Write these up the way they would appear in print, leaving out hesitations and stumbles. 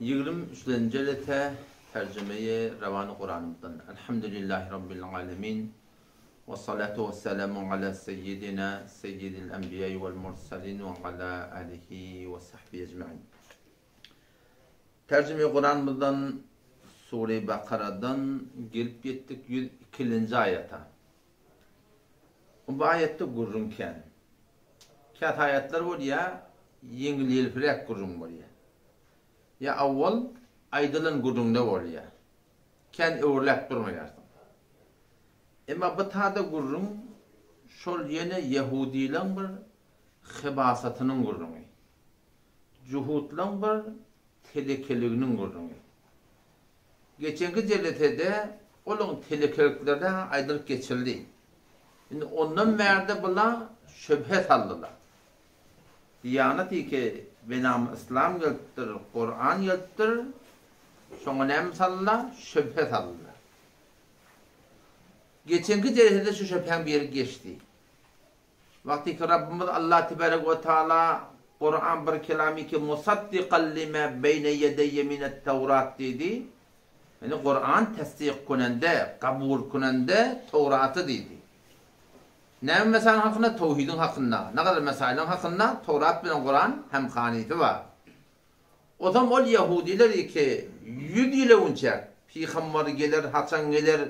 23. lete tercümeyi Revan-ı Kur'an'ımızdan. Elhamdülillahi Rabbil alemin. Ve salatu ve selamu ala seyyidina seyyidil enbiya'i vel mursalin ve ala alihi ve sahbihi ecma'in. Tercüme-i Kur'an'ımızdan Sure-i Bakara'dan gelip yettik 102. ayeta. Bu ayette gurrunken. Kat ayetler var ya, yengil frek gurrun var ya. Ya avval aydılın gurrunda var ya. Ken öğürlek durmayarsın. Ama bu tada gurrun, şol yine Yahudi'len bir xibasatının gurrunu. Cuhutlan bir telekeliğinin gurrunu. Geçenki celetede onun telekeliklerden aydılık geçirdi. Şimdi ondan merde bula şüphet aldılar. Diyaneti ki benam İslam yılttır, Kur'an yılttır, sonra nemsallar şüphet aldılar. Geçenki ceretede şu şüphen bir yere geçti. Vakti ki Rabbimiz Allah Tebarek ve Teala Kur'an bir kelami ki musaddiqan lima beyne yedeyye minet Tevrat dedi. Yani Kur'an tasdik kunende, kabul kunende Tevrat'ı dedi. Ne mesela hakkında? Tevhidin hakkında. Ne kadar mesailin hakkında? Tevrat bilen Kur'an hem kaniti var. O zaman o Yahudiler ki 100 yıl önce Peygamber gelir, Hasan gelir,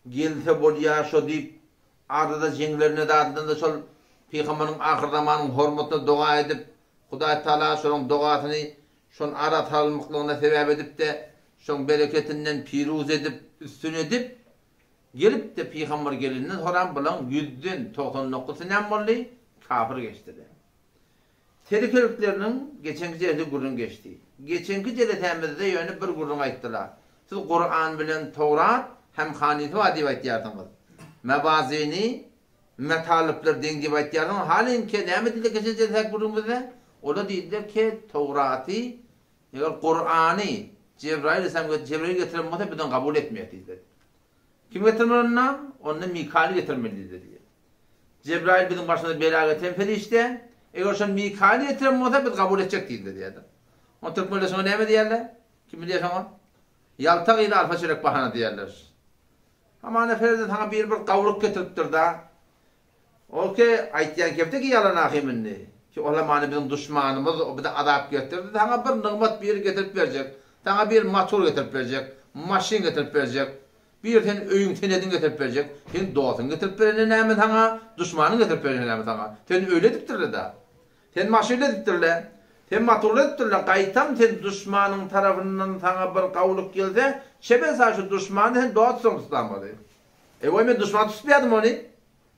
gelse bol yaşa deyip arada cenglerine de ardında sol Peygamber'in ahir zamanın hürmetine dua edip Huday Teala şunun duasını şun arat almışlığına sebep edip de şun bereketinden piruz edip üstün edip gelip de Peygamber gelininden sonra bulan 100'den 99'u ne oldu? Kafir geçti de. Terikeliklerinin geçenki cehli gurrun geçti. Geçenki cehletemizde yönü bir gurrun ayttılar. Siz Kur'an bilen Tevrat hem haniti var diye aytıyordunuz. Mebazini, metalipler den gibi aytıyordunuz. Halin ki ne mi dedi geçenki cehli gurrumuzda? O da dediler ki Tevrat'ı, Kur'an'ı Cebrail getirilmedi birden kabul etmiyor dedi. Kim getirmeli onunla? Onunla Mikail getirmeli dedi. Cebrail bizim başına bela getiren ferişte. Eğer sen Mikail getirmeli biz kabul edecek değil dedi. O Türk millesine ne mi diyorlar? Kim biliyor sana? Yaltak ile alfa çörek bahane diyorlar. Ama neferden sana bir kavluk getiriptir da. O ki aytiyan kefte ki yalan ahiminni. Ki olamanı bizim düşmanımız o bir de adap getirdi. Sana bir nıgmat bir getirip verecek. Sana bir motor getirip verecek. Maşin getirip verecek. Bir sen öyün tenedin getirip verecek. Sen doğatın getirip verene hemen sana. Düşmanın getirip verene hemen sana. Sen öyle diptirle da. Sen maşinle diptirle. Sen motorla diptirle. Kaytam sen düşmanın tarafından sana bir kavluk gelse. Şeben sana şu düşmanı sen doğatsın tutanmadı. O men düşman tutmayadım onu.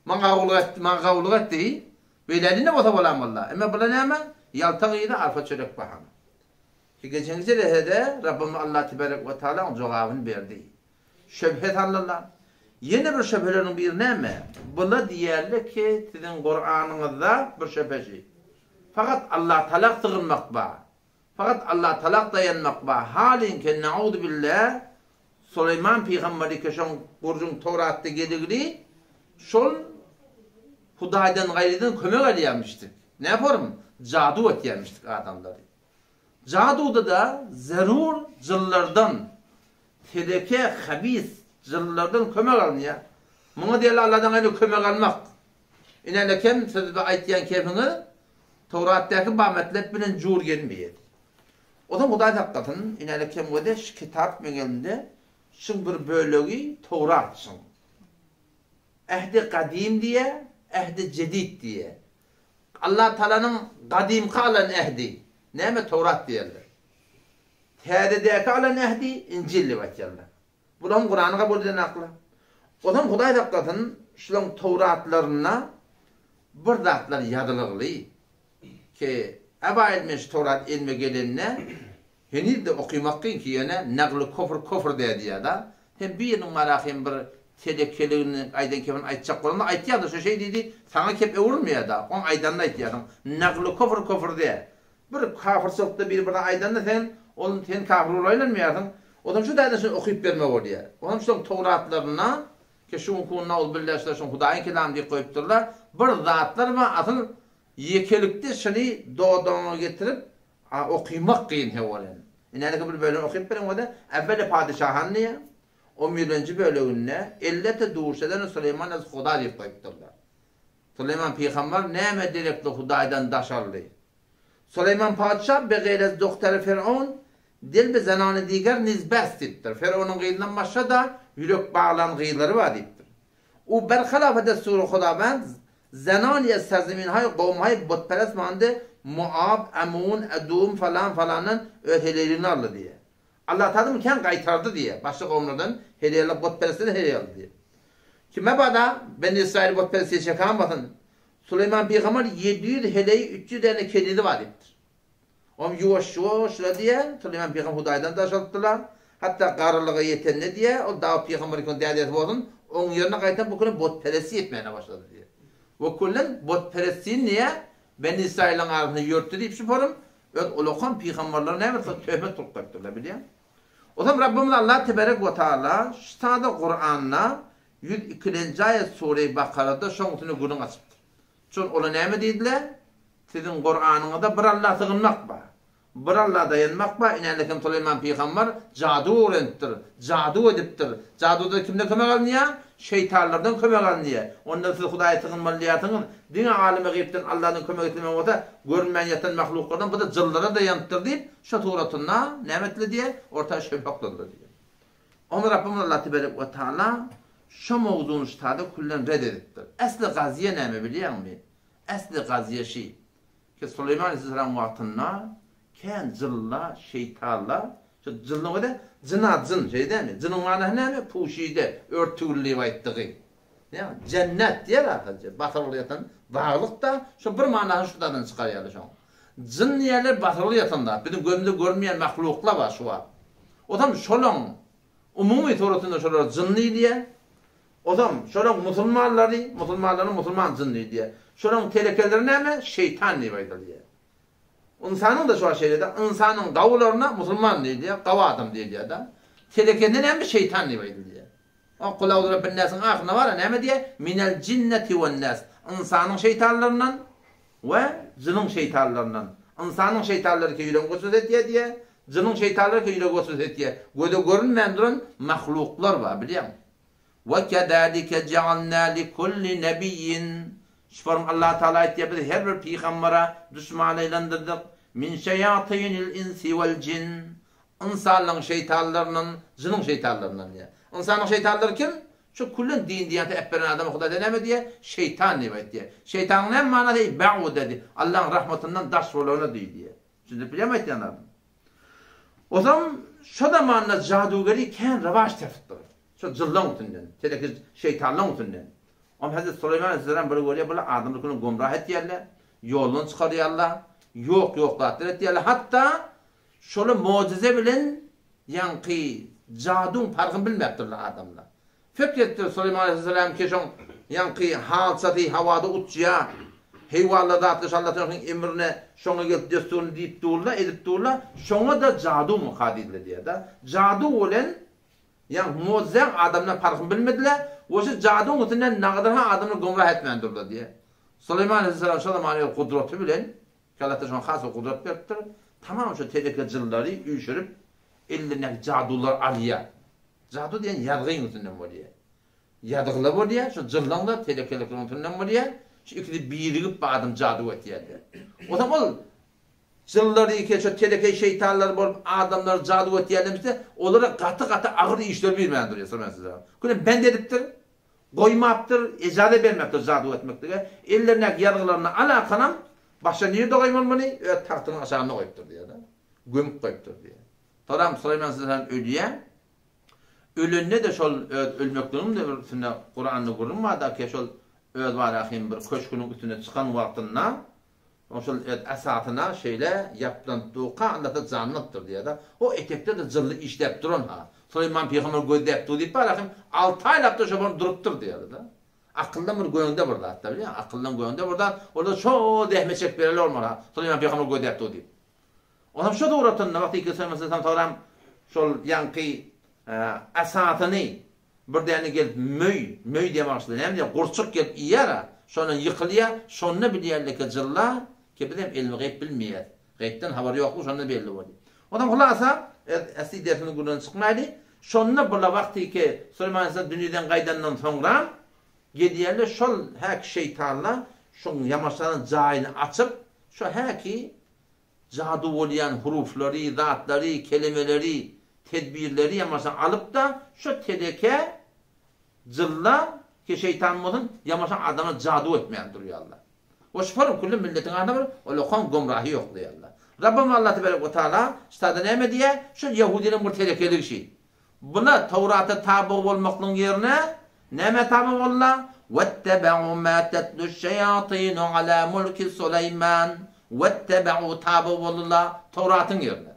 Man kavluk etti. Böyleline bota bolan valla. Ama bula ne hemen? Yaltağıyla arpa çörek bahan. Ki geçenki lehede Rabbim Allah Tebarek ve Teala onun cevabını verdi. Şüphet alırlar. Yeni bir şüphelerin bir ne mi? Bula diyerler ki sizin Kur'an'ınızda bir şüpheci. Fakat Allah talak sığınmak ba. Fakat Allah talak dayanmak ba. Halin ki na'udu billah Süleyman Peygamberi ki şun Kur'un Tevrat'ta geligli şun Hudaydan gayriden kömek alıyammıştık. Ne yaparım? Cadu etiyammıştık adamları. Cadu'da da zarur cıllardan, teleke, habis cıllardan kömek alınıyor. Buna değil Allah'dan gayrı kömek almak. İnanla kem sözü aytiyan kefini Tevrat'taki bahmetlep bilen cur gelmiyor. O da Huday hakikaten inanla kem öde şu kitap mengelinde şun bir bölüğü Tevrat'sın. Ehdi kadim diye ehdi cedid diye. Allah Teala'nın kadim kalan ehdi. Neyme Tevrat diyorlar. Tededeki kalan ehdi İncil'li bakıyorlar. Bunun Kur'an'ı kabul eden akla. O zaman Huday hakikaten şunun Tevratlarına bir zatlar yadılıqlı ki eba ilmiş Tevrat ilmi gelinne henüz de okumak ki yine naqlı kofr dedi ya da hem bir numara hem bir telekeliğini aydan kefin aytacak olanı aytıyordu. Şu şey dedi, sana kep vurmuyor da. On aydan da aytıyordu. Naqlı kofr diye. Bir kafir soktu bir aydan da sen onun sen kafir olaylanmıyordun. O zaman şu da sen okuyup verme oluyor. Onun şu Tevratlarına ki şu kunna ol billahi şu Hudayın kelam diye koyupturlar. Bir zatlar var asıl yekelikte şunu doğduğunu getirip okuymak kıyın hevalen. İnanki bir bölüm okuyup benim o da evveli padişahın niye? 11. bölümünde illete doğuşadan Süleyman az Huda deyip koyupturlar. Süleyman peygamber neyme direktli Hudaydan daşarlı. Süleyman padişah be gayrez doktoru Firavun dil be zananı diğer nizbestittir. Firavun'un gıyından başka da yürek bağlan gıyları var deyiptir. O berhalaf desturu Hudabend zananiye serzemin hay kavm hay botperest mande Muab, Amun, Edum falan falanın ötelerini aldı diye. Allah tadım ken kaytardı diye. Başka kavimlerden hediyeler botperestleri hediye aldı diye. Kime bana ben İsrail botperestliğe çekan bakın. Süleyman Peygamber 700 heleyi 300 tane kedidi var ettir. Om yuvaş diye Süleyman Peygamber Hudaydan taşalttılar. Hatta karılığa yeten ne diye o daha Peygamber'in değerli olsun. Onun yerine kaytan bu konu botperestliği etmeye başladı diye. O kullan botperestliğin niye? Ben İsrail'in ağzını yörttü deyip şüpherim. Ulukan peygamberler ne varsa töhmet tuttukturlar biliyor musun? O zaman Rabbimiz Allah Tebarek ve Teala ştada Kur'an'la 102. ayet Sure-i Bakara'da şoňutyny günün açıptır. Çün ola näme diýdiler? Sizin Kur'an'yňyzda bir Allah sığınmak bar. Bir Allah dayanmak bar. Inanlykim Süleyman peygamber jadu öğrenipdir. Jadu edipdir. Jaduda kimden kömek alınýar? Şeytanlardan kömek alınýar. Onda siz Hudaýa sığınmalyýasyňyz. Dine alime gıybden Allah'ın kömek etmem olsa görünmeyen yatan mahluklardan bu da cıllara dayanıttır deyip şu tuğratına nimetli diye ortaya şöpaklandı diye. Ama Rabbimiz Allah Tebarek ve Teala şu mevzunu ştada kullen reddedipdir. Esli gaziye neyme biliyor musun? Esli gaziye şey ki Süleyman Aleyhisselam vaktında ken cılla, şeytanla şu cıllın da cına cın şey değil mi? Cının manası neyme? Puşide, örtüğüllüğü vaittiği. Yani cennet diye arkadaşlar. Batırılı yatan varlık da şu bir manası şuradan çıkarıyor şu. Cin yerler batırılı yatanda. Bizim gözümüzde görmeyen mahluklar var şu var. O zaman şolong umumi torotunda şolar cinli diye. O zaman şolong Müslümanların Müslüman cinli diye. Şolong telekeleri ne mi? Şeytan diye diye. İnsanın da şu şeyde insanın kavlarına Müslüman diye, kava adam diye da. Telekende ne mi? Şeytan diye diye. Kul a'udhu birabbin nas'ın ahına var ya ne diye? Minel cinneti ven nas. İnsanın şeytanlarından ve cinin şeytanlarından. İnsanın şeytanları ki yüreğin gösüz etiye diye, cinin şeytanları ki yüreğin gösüz etiye. Göde görünmeyen duran mahluklar var biliyor musun? Ve kedalike cealna li kulli nebiyyin. Şüpherim Allah Teala etiye biz her bir peygambere düşman eylendirdik. Min şeyatinil insi vel cin. İnsanların şeytanlarının, cinin şeytanlarından diye. İnsanın şeytanları kim? Şu kullun din diyete ebberen adamı Huda deneme diye şeytan nivayet diye. Şeytanın en mana değil, ba'u dedi. Allah'ın rahmetinden daş roluna değil diye. Şimdi bilemeyiz yanarım. O zaman şu da manna cadugeri ken revaç tefittir. Şu cıllan utundan, teleki şeytanlan utundan. Ama Hazreti Süleyman Aleyhisselam böyle görüyor, böyle adamlıkını gumrah et diyorlar, yolunu çıkarıyorlar, yok et diyorlar. Hatta şöyle mucize bilen yankı cadun farkını bilmektirler adamlar. Fikrettir Süleyman Aleyhisselam ki şon yankı halsatı havada uçuya, heyvallarda atış Allah'ın emrine şona gelip desturunu deyip durla, edip durla, şona da cadu mukadidle diye da. Cadu olan yani mucize adamlar farkını bilmediler. O şey cadu mutlaka ne kadar adamı gumrah etmendirler diye. Süleyman Aleyhisselam şöyle kudreti bilen, ki Allah'ta şona has o kudret veriptir. Tamam şu telekacılları üşürüp ellerine cadular alıyor. Cadu diyen yadgın utundan var diye. Yadgıla var diye, şu cıllanlar telekelekler utundan var diye, şu ikili birigip bağdım cadu et diye. O zaman cılları ki şu teleke şeytanlar var, adamlar cadu et diye demişti, onlara katı ağır işler bilmeyendir ya sormayın size. Ben dediptir, koymaptır, icade vermektir cadu etmektir. Ellerine yadgılarına alakanam, başka niye dolayım bunu? Tahtının aşağına koyuptur diye da. Gömüp koyuptur diye. Taram Süleyman Aleyhisselam ölüye, ölünne de şol ölmekliğinin de bir Kur'an'da görünmedi ki şol öz var ahim bir köşkünün üstüne çıkan vaktinde şol esatına şeyle yapılan duka anlatı canlıktır diye da o etekte de zırlı işlep durun ha. Süleyman Peygamber gözdep durdu deyip ahim 6 aylıkta şoban duruptur diye da. Akıldan bir göğünde burada hatta biliyor musun? Akıldan göğünde burada orada şu dehmeçek bereli olmalı ha. Süleyman Peygamber gözdep durdu deyip. Onam şu doğratın vakti ki Süleyman Aleyhisselam taram şol yankı asatını bir tane gelip möy diye başladı. Hem de kurçuk gelip iyara, sonra yıkılıyor, sonra biliyerler ki cıllar, ki bizim ilmi gayb bilmiyor. Gaybden haberi yoklu, sonra belli oluyor. O zaman hulasa, asli defini gurdan çıkmaydı. Şonuna bula vakti ki Süleyman Aleyhisselam dünyadan qaydandan sonra gediyerler şol hak şeytanla şun yamaçların cayını açıp şu haki cadu olayan hurufları, zatları, kelimeleri, tedbirleri yamaçtan alıp da şu teleke zılla ki şeytanımızın yamaçtan adamı cadu etmeyen duruyor Allah. O şufarım kullu milletin adamı öyle kon gomrahi yok diyor Allah. Rabbim Allah Tebarek ve Teala işte ne diye şu Yahudilerin bu telekelik şey. Buna Tevrat'a tabi olmaklığın yerine neme tabi olma? وَاتَّبَعُوا مَا تَتْلُ الشَّيَاطِينُ عَلَى مُلْكِ سُلَيْمَانَ وَاتَّبَعُوا tabi olma Tevrat'ın yerine.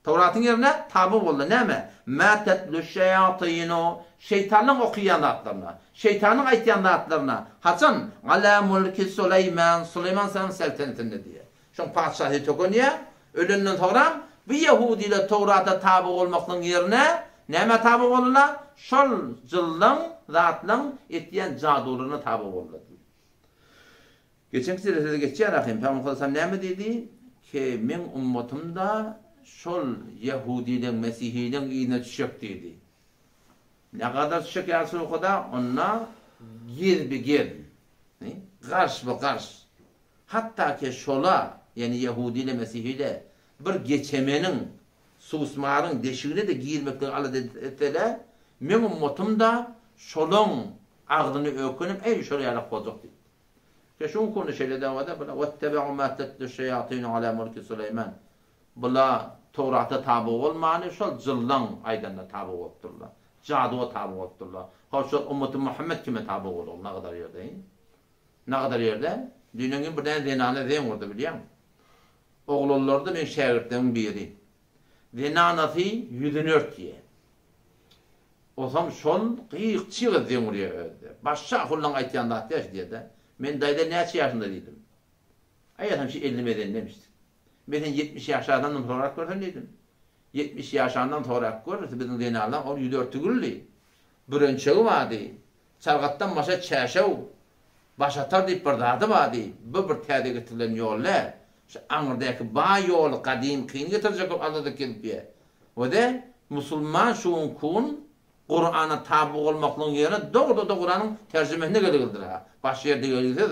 Tevrat'ın yerine tabi olma. Neme? مَا تَتْلُ الشَّيَاطِينُ şeytanın okuyanlarına, şeytanın aytyanlarına. Haçan? عَلَى مُلْكِ سُلَيْمَانَ Süleyman Aleyhisselam seltenetinde diye. Şun padişahı tokoniye ölünden sonra bir Yahudi ile Tevrat'a tabi olmaklığın yerine neme tabi olurlar? Şol cıllın, zatlan ettiyen caduruna tabi olurlar. Geçen sırada geçeceğim. Peygamber Aleyhisselam neme dedi? Ki men ummatimda şol Yahudi'den, Mesihiden iğne düşecek dedi. Ne kadar düşecek yarısı o kadar ona gir. Karş ve karş. Hatta ki şola yani Yahudi ile Mesih ile bir geçemenin susmarın deşiğine de girmekten alıp etseler men ummatimda şolun ağzını ökünüp ey şolayalak olacak dedi. Ke şun konu şeyle davada bula vettebe'u ma tetlu şeyatîn alâ mulki Süleyman. Bula Tevrat'a tabi olmanı şol cıllan aydanda tabi olupdurlar. Caduğa tabi olupdurlar. Hoş ümmeti Muhammed kime tabi olur? Ne kadar yerde? Ne kadar yerde? Dünyanın bir tane zinane zeyn orada biliyor musun? Oğullarda ben şagirdlerim biri. Zinanası yüzünü örtüye. O zaman şol qıyıq çığız zeyn oraya öldü. Başka kullan aytyanda ahtiyaç diye de. Ben dayda neçe yaşında dedim. Ayatam şey 50 meden demiştim. Ben 70 yaşlardan sonra gördüm dedim. 70 yaşlardan sonra gördüm. Bizim zinanlar o 104 gülli. Bir önçeği vardı. Çalgattan başa çeşev. Başatar deyip bir dadı vardı. Bu bir təyde getirilen yollar. Anırdaki bağ yolu kadim kıyın getirecek Allah'da gelip ya. O da Müslüman şuun kun Kur'an'a tabi olmaklığın yerine doğru Kur'an'ın tercümesine gelir ha. Baş yerde gelir.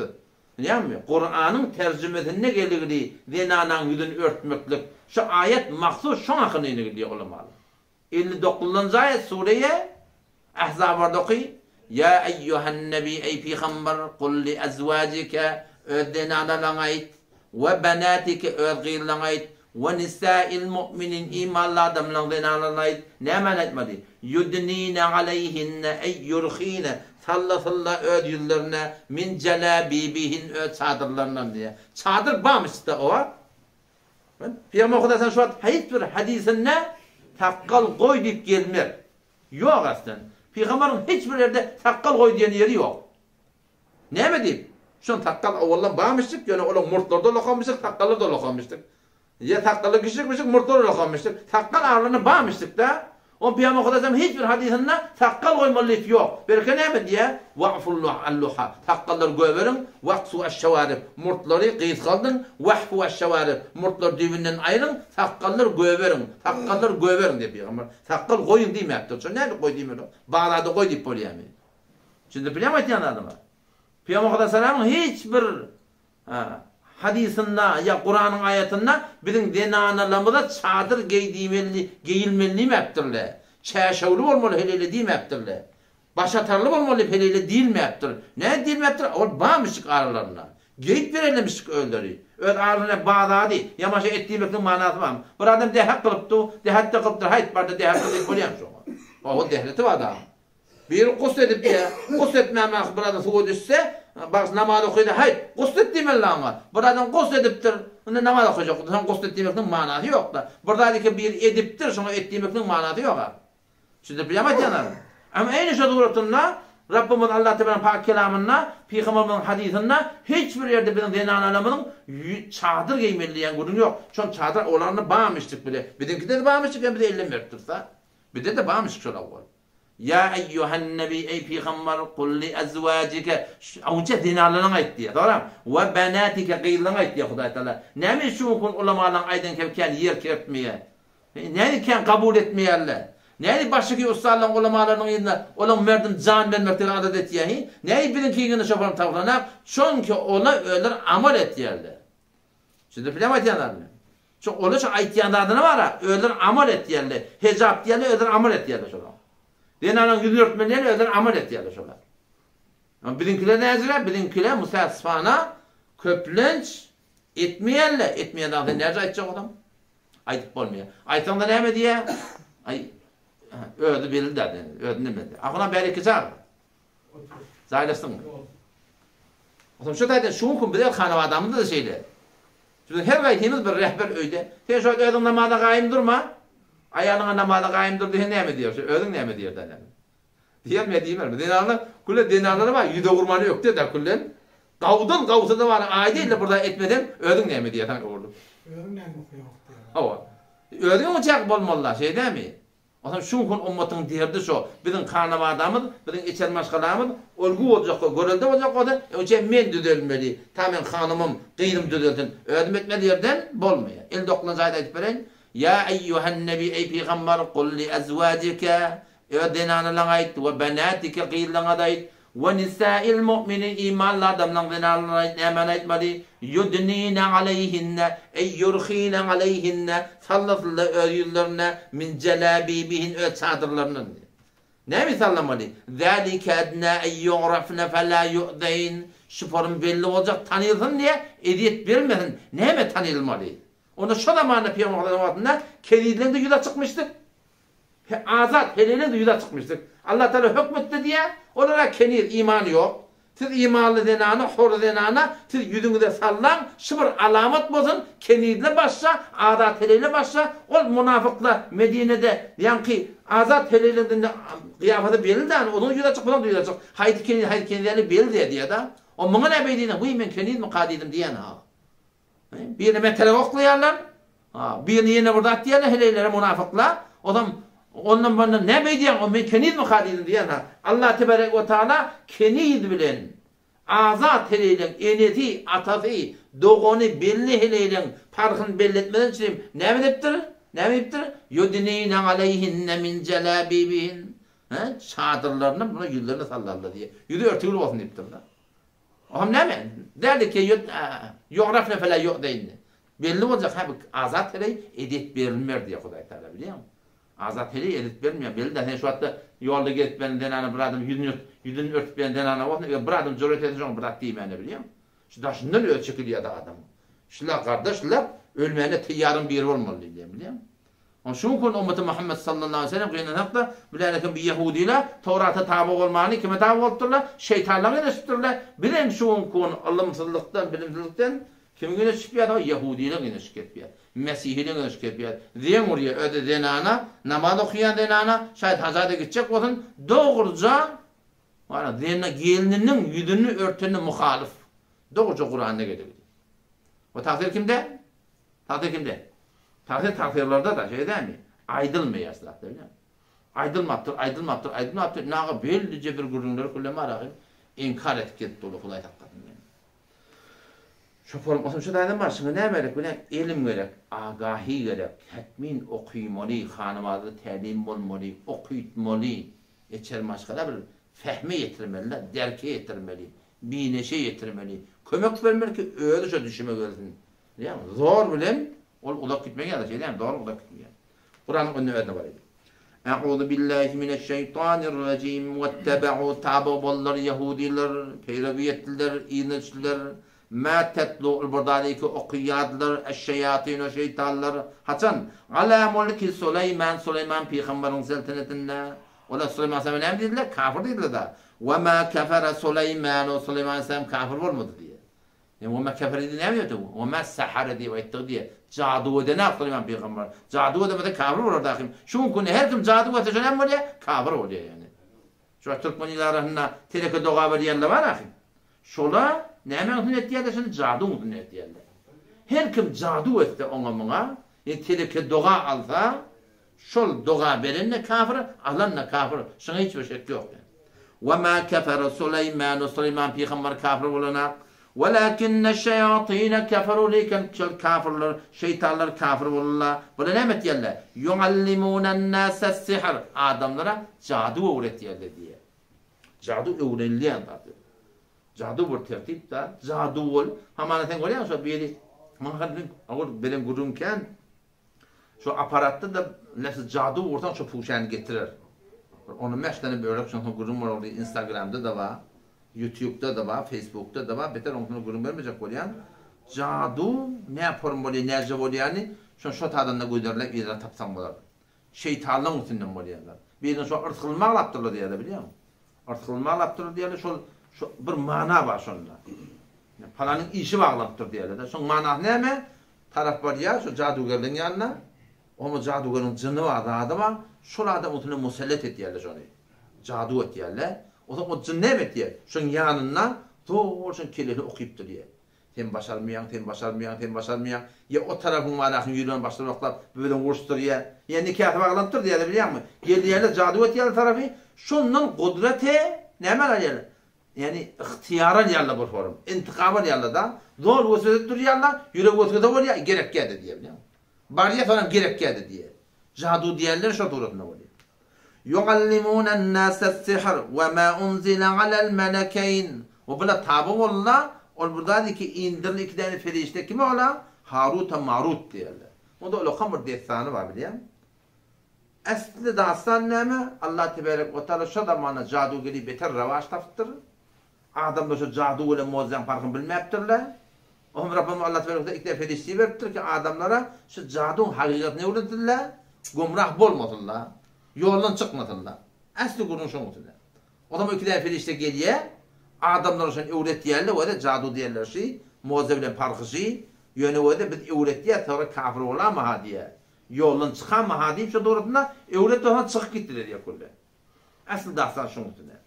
Biliyor musun? Kur'an'ın tercümesine gelir. Zinanın yüzünü örtmeklik. Şu ayet mahsus şu akını geliyor olamalı. 59. ayet sureye Ahzab'daki ya eyyuhan nebi ey peygamber kul li azvacike öddenana ait ve benatike ödgirlan ait ve nisa'il mu'minin imanlı adamlan zinana ait ne etmedi? Yudnine aleyhinne ey yurkhine salla öd yüzlerine min celabibihin öd çadırlarından diye. Çadır bağmış da o. Peygamber Kudasan şu an hiçbir hadisinde takkal koy deyip gelmiyor. Yok aslında. Peygamberin hiçbir yerde takkal koy diyen yeri yok. Ne mi deyip? Şun takkal oğullan bağmıştık, yani oğlan murtlarda lokamıştık, takkallar da lokamıştık. Ya takkalı kişilikmiştik, murtlarda lokamıştık. Takkal ağırlığını bağmıştık da, o Peygamber Kudasan hiçbir hadisinde takkal koymalıyık yok. Belki ne mi diye? Va'fulluh alluha. Takkallar göverin, vaqsu eşşevarib. Murtları qıyıt kaldın, vahfu eşşevarib. Murtlar düğünden ayrın, takkallar göverin. Takkallar göverin diye Peygamber. Takkal koyun değil mi yaptı? Ne koy değil mi? Bağladı koy deyip oluyor mu? Şimdi bilemez yani adamı. Peygamber Kudasan'ın hiçbir hadisinde ya Kur'an'ın ayetinde bizim dinanlarımızda çadır giyilmeli mi yaptırlar? Çeşevli olmalı hele değil mi yaptırlar? Başatarlı olmalı hele değil mi yaptırlar? Ne değil mi yaptırlar? O bağmıştık aralarına. Geyip verememiştik ölleri. Öyle aralarına bağladı. Yamaşa ettiğimizin manası var mı? Bir adam dehat kılıptı. Dehat da kılıptı. Hayt barda dehat kılıptı. O dehleti var da. Bir kus edip ya. Kus etmemek burada su düşse bak namaz okuydu. Hayır, gusl ettiğim Allah'ına. Buradan gusl ediptir. Namaz okuyacak. Sen gusl ettiğimizin manası yok da. Buradaki bir ediptir. Sonra ettiğimizin manası yok. Şimdi bilemez yanarım. Ama aynı şey doğrultusunda Rabbimiz Allah Teala'nın pak kelamında, Peygamber'in hadisinde hiçbir yerde bizim zinanlarımızın çadır giymeliyen gurun yok. Şu çadır olanını bağmıştık bile. Bizimki de bağmıştık hem de ellemirtirse. Bir de bağmıştık şöyle var. Ya eyyuhan nebi ey peygamber kul li azvacike önce zinalarına ait diye doğru mu? Ve benatike gıylarına ait diye Huday Teala. Nemi şu kun ulamaların aydın kevken yer kertmeye. Neyken kabul etmeyenler? Neyi baştaki ustalarla ulamalarının yerine olan merdim can vermekten adet ettiği? Neyi bilinkiğini şoförüm tavlanak? Çünkü ona öyle amel ettiğerler. Şimdi bilemem ettiğerler mi? Çünkü onu şu ayettiğerlerden var ha, öyle amel ettiğerler. Hecap diyerler, öyle amel ettiğerler şolar. Dinanın yüzünü örtmenleri öyle amel ettiğerler şolar. Ama bilinkiler ne yazıyor? Bilinkiler Musa Sıfana köplenç etmeyenler. Etmeyenler nerede ayetecek adam? Aytıp olmuyor. Aytanda ne mi diye? Öldü bildi dedi. Öldü demedi. Aklına belki çağır. Zaylasın mı? O zaman şu da şu kun bir hanım adamı da şeydi. Çünkü her gaytimiz bir rehber öyle. Sen şu öldün namazda kaim durma. Ayağına namazda kaim dur diye ne mi diyor? Öldün ne mi diyor dedi. Diyor mu diyeyim mi? Dinarlar, kulle dinarları var. Yüde vurmanı yok diye de kullen. Kavudun da var. Aydeyle burada etmeden öldün ne mi diye tan oldu. Öldün ne mi yok diyor. Öldün uçak bolmalılar şey değil mi? O zaman şu kun ummatın derdi şu. Bizim karnava adamız, bizim içer maşgalamız olgu olacak, görülde olacak o da. Önce men düzelmeli. Tamamen hanımım, kıyım düzeltin. Ödüm etmedi yerden bolmuyor. Elde okulan zayda edip verin. Ya eyyuhan nebi ey peygamber kul li ezvacike ödenanı lan ait ve benatike kıyıllana da ait ve nisa'il mu'minin imanlı adamlan denanına eman etmeli yudnine aleyhinne ey yurkhine aleyhinne sallatlı öğülerine min celabibihin çadırlarının. Ne mi sallamalı? Zalike edna ey yu'rafne fe la yu'deyn. Şu form belli olacak tanıyılsın diye ediyet vermesin. Ne mi tanıyılmalı? Onu şu zamanı Peygamber'in vaktinde kedilerin de yüze çıkmıştık. Azat, helinin de yüze çıkmıştık. Allah Teala hükmetti diye onlara kenir imanı yok. Siz imanlı denanı, hor denanı, siz yüzünüze sallan, şıbır alamet bozun, kenirle başla, azat heliyle başla. O münafıkla Medine'de yankı azat heliyle kıyafeti belli de onun yüze çıkmadan da yüze çık. Haydi kenirleri belli diye de. O bana ne beydiğine, bu ben kenir mi kadiydim diyen ha. Birini metele oklayarlar. Birini yine burada atlayarlar helelere münafıklar. O zaman ondan bana ne beydiyen o mekeniz mi kadiydim diyen ha. Allah Tebarek ve Teala keniz bilen azat heleylen eneti atası doğunu belli heleylen farkını belli etmeden için ne mi diptir? Ne mi diptir? Yudinine aleyhinne min celabibihin. Çadırlarına buna yüzlerine sallarlar diye. Yüzü örtülü olsun diptirler. Oğlum ne mi? Derdi ki yu'rafne fe la yu'deyn. Belli olacak ha azat heley edip verilmer diye Huday Teala biliyor musun? Azat heley edip vermiyor. Belli de sen şu hatta yolda gelip ben denanı bıradım yüzünü örtüp ben denanı olsun bıradım cüret edeceğim bırak diyeyim yani biliyor musun? Şu daşından öyle çekiliyor da adam. Şunlar kardeşler ölmeyene tiyarın bir yeri olmalı diye biliyor musun? Onun şun kun ümmeti Muhammed sallallahu aleyhi ve sellem kıyınlanakta bilenekin bir Yahudiyle Tevrat'a tabi olmanı kime tabi olturlar? Şeytanlarına yönetiştirler. Bilen şun kun ılımsızlıktan, bilimsizlikten kim yönetiştirler? Yahudiyle yönetiştirler. Mesih'iyle yönetiştirler. Diyen oraya öde denana, namaz okuyan denana, şayet hazada gidecek olsun, doğruca gelininin yüzünü örtünü muhalif. Doğruca Kur'an'da geliyor. O takdir kimde? Takdir kimde? Takdirlerde da şey değil mi? Aydılmıyor aslında biliyor musun? Aydılmaktır. Nağa bellice bir gururları kullama arayıp inkar etket dolu kulay takatın yani. Şu form olsun şu daydan var. Şimdi ne gerek? Böyle ilim gerek, agahi gerek, tetmin okuymalı, hanımadı telim olmalı, okuyutmalı, içer maşkala bir fehme yetirmeli, derke yetirmeli, bineşe yetirmeli, kömek vermeli ki öyle şey düşüme gelsin. Zor bilen ulak gitmeye geldi şey değil mi? Doğru ulak gitmeye. Kur'an'ın önüne verdi var idi. Eûzu billahi mineşşeytanirracim vettebe'u tabi'ular Yahudiler, peyraviyetliler, inançlılar, ma tetlu buradaki okuyadlar, eşşeyatin ve şeytanlar. Hasan ala mulki Süleyman peygamberin saltanatında. Ola Süleyman sen ne dediler? Kafir dediler da. Ve ma kefere Süleyman sen kafir olmadı diye. Yani o kafir dedi ne diyordu? O ma sahara diye ve diye. Cadu eden Süleyman peygamber. Cadu eden de kafir olur dakim. Şu kun her kim cadu eden ne oluyor? Kafir oluyor yani. Şu Türkmeniler arasında teleke doğa veriyenler var ahi. Şola ne mümkün ettiğinde şimdi cadu mümkün ettiğinde. Her kim cadu etse ona teleke doğa alsa şol doğa verenle kafir, alanla kafir. Şuna hiçbir şey yok yani. Ve ma kefere Süleyman peygamber kafir olana وَلَكِنَّ الشَّيَاطِينَ كَفَرُوا لَيْكَنْ kafirler, şeytanlar kafir olurlar. Böyle ne met yerler? يُعَلِّمُونَ النَّاسَ السِّحْرِ Adamlara cadu öğretiyorlar diye. Cadu öğreniliyor tabi. Cadu bir tertip da, cadu ol. Hamana sen görüyor musun? Biri, benim gurumken, şu aparatta da nasıl cadu ortadan şu puşanı getirir. Onu meşteni böyle çünkü gurum var orada, Instagram'da da var, YouTube'da da var, Facebook'ta da var. Beter onu gurum vermeyecek olayan. Cadu ne yaparım böyle, nerece böyle yani? Şu tadında güderler, ileri tapsam olur. Şeytanlığın üstünden böyle yerler. Birden şu ırtkılmak laptırlı diye de biliyor musun? Irtkılmak laptırlı diye de şu bir mana var şunda. Falanın işi bağlanıptır diye de. Şu mana ne mi? Taraf var ya, şu cadugarın yanına. Ama cadugarın cını var, adı var. Şu adam otunu musallat et diyorlar şunu. Cadu et diyorlar. O da o cın ne mi diyor? Şunun yanına doğru şun kelini okuyup duruyor. Sen başarmayan. Ya o tarafın malakın yürüyen başlamaklar böyle vuruşturuyor. Ya nikahı bağlanıptır diyorlar biliyor musun? Geldiğinde cadu et diyorlar tarafı. Şunun kudreti ne mi diyorlar? Yani ihtiyara diyorlar bu forum. İntikama diyorlar da. Zor vüsudet duruyorlar. Yürek vüsudet var ya gerek geldi diye biliyor musun? Bariye falan gerek geldi diye. Cadu diyenler şu turatına oluyor. يُعَلِّمُونَ النَّاسَ السِّحْرِ وَمَا أُنْزِلَ عَلَى الْمَلَكَيْنِ O böyle tabi olurlar. O buradaki indirin iki tane ferişte kimi ola? Harut'a Marut diyorlar. O da öyle kamur destanı var biliyor musun? Aslı dastan ne mi? Allah tebarek ve teala şu zamanda cadugeri beter revaç taftır. Adamda şu cadu ile muazzam farkını bilmeyiptirler. Oğlum Rabbim Allah tebarek ve iki ferişteyi veriptir ki adamlara şu cadun hakikatini öğretirler. Gumrah bolmadırlar. Yoldan çıkmadırlar. Aslı kurun şu mutlaka. O zaman iki tane ferişte geliyor. Adamlar için öğretiyorlar. O da cadu diyorlar şey. Muazzam farkısı. Yönü o da biz öğretiyor. Sonra kafir olan mı diye. Yoldan çıkan mı deyip şu doğrultuda öğretiyorlar çıkıp gittiler diye kulle. Asıl dastan şu mutlaka.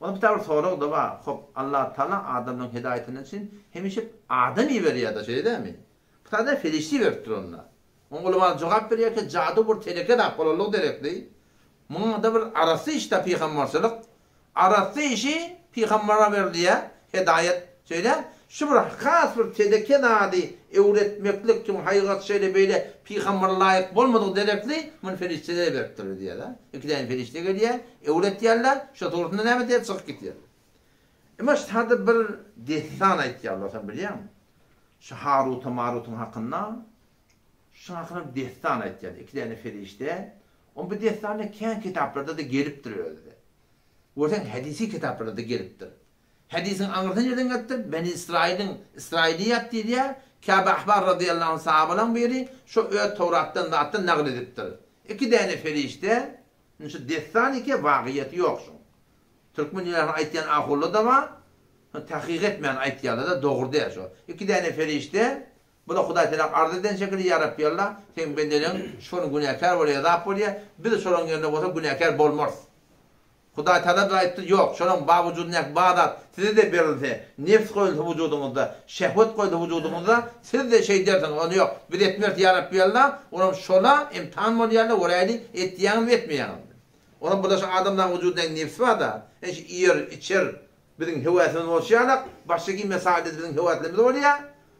Ona bir tane soru da var. Allah Teala adamın hidayetinin için hemişe adamı veriyor da şey değil mi? Bir tane de ferişte veriptir onunla. Oğluma cevap veriyor ki cadu bir teleke de kololuk derekli. Bunun da bir arası işte peygamberçilik. Arası işi peygambere verdiği hidayet şeyle. Şu bir khas bir teleke de öğretmeklik ki hakikat şeyle böyle peygamber layık olmadığı derekli bunun ferişteleri veriptir diye de. İki tane ferişte geliyor. Öğretiyorlar. Şu doğrultuda ne mi diye çıkıp gidiyor. Ama işte hadi bir destan ayetiyorlar sen biliyor musun? Şu Harut'a Marut'un hakkında şu hakkında bir destan ayetiyorlar. İki tane ferişte. O bir destanı kendi kitaplarda da gelip duruyor dedi. Oradan hadisi kitaplarda da gelip duruyor. Hadisin anlatın yerden gitti. Beni İsrailiyat diye Kâbe Ahbar radıyallahu anh sahabalan biri şu Tevrat'tan da attı naklediptir. İki tane ferişte şu destan ki vakiyeti yok şu. Türkmenlerin ayetiyen ahullu da var. Tahkik etmeyen ayetiyalı da doğru değil şu. İki tane ferişte bu da Huday Teala arz eden şekilde ya Rabbi Allah sen bendelerin şunun günahkar oluyor da oluyor. Bir de şunun yerine olsa günahkar olmaz. Huday Teala da ayette yok. Şunun vücuduna Bağdat size de verildi. Nefs koyuldu vücudunuzda, şehvet koyuldu vücudunuzda. Siz de şey dersiniz onu yok. Bir etmiyor ya Rabbi Allah. Onun şola imtihan mı diyorlar orayı ettiyen mi etmeyen. Onun burada şu adamdan vücudunda nefs var da. İçer bizim hüviyetimiz oluşarak baştaki mesaide bizim hüviyetimiz oluyor.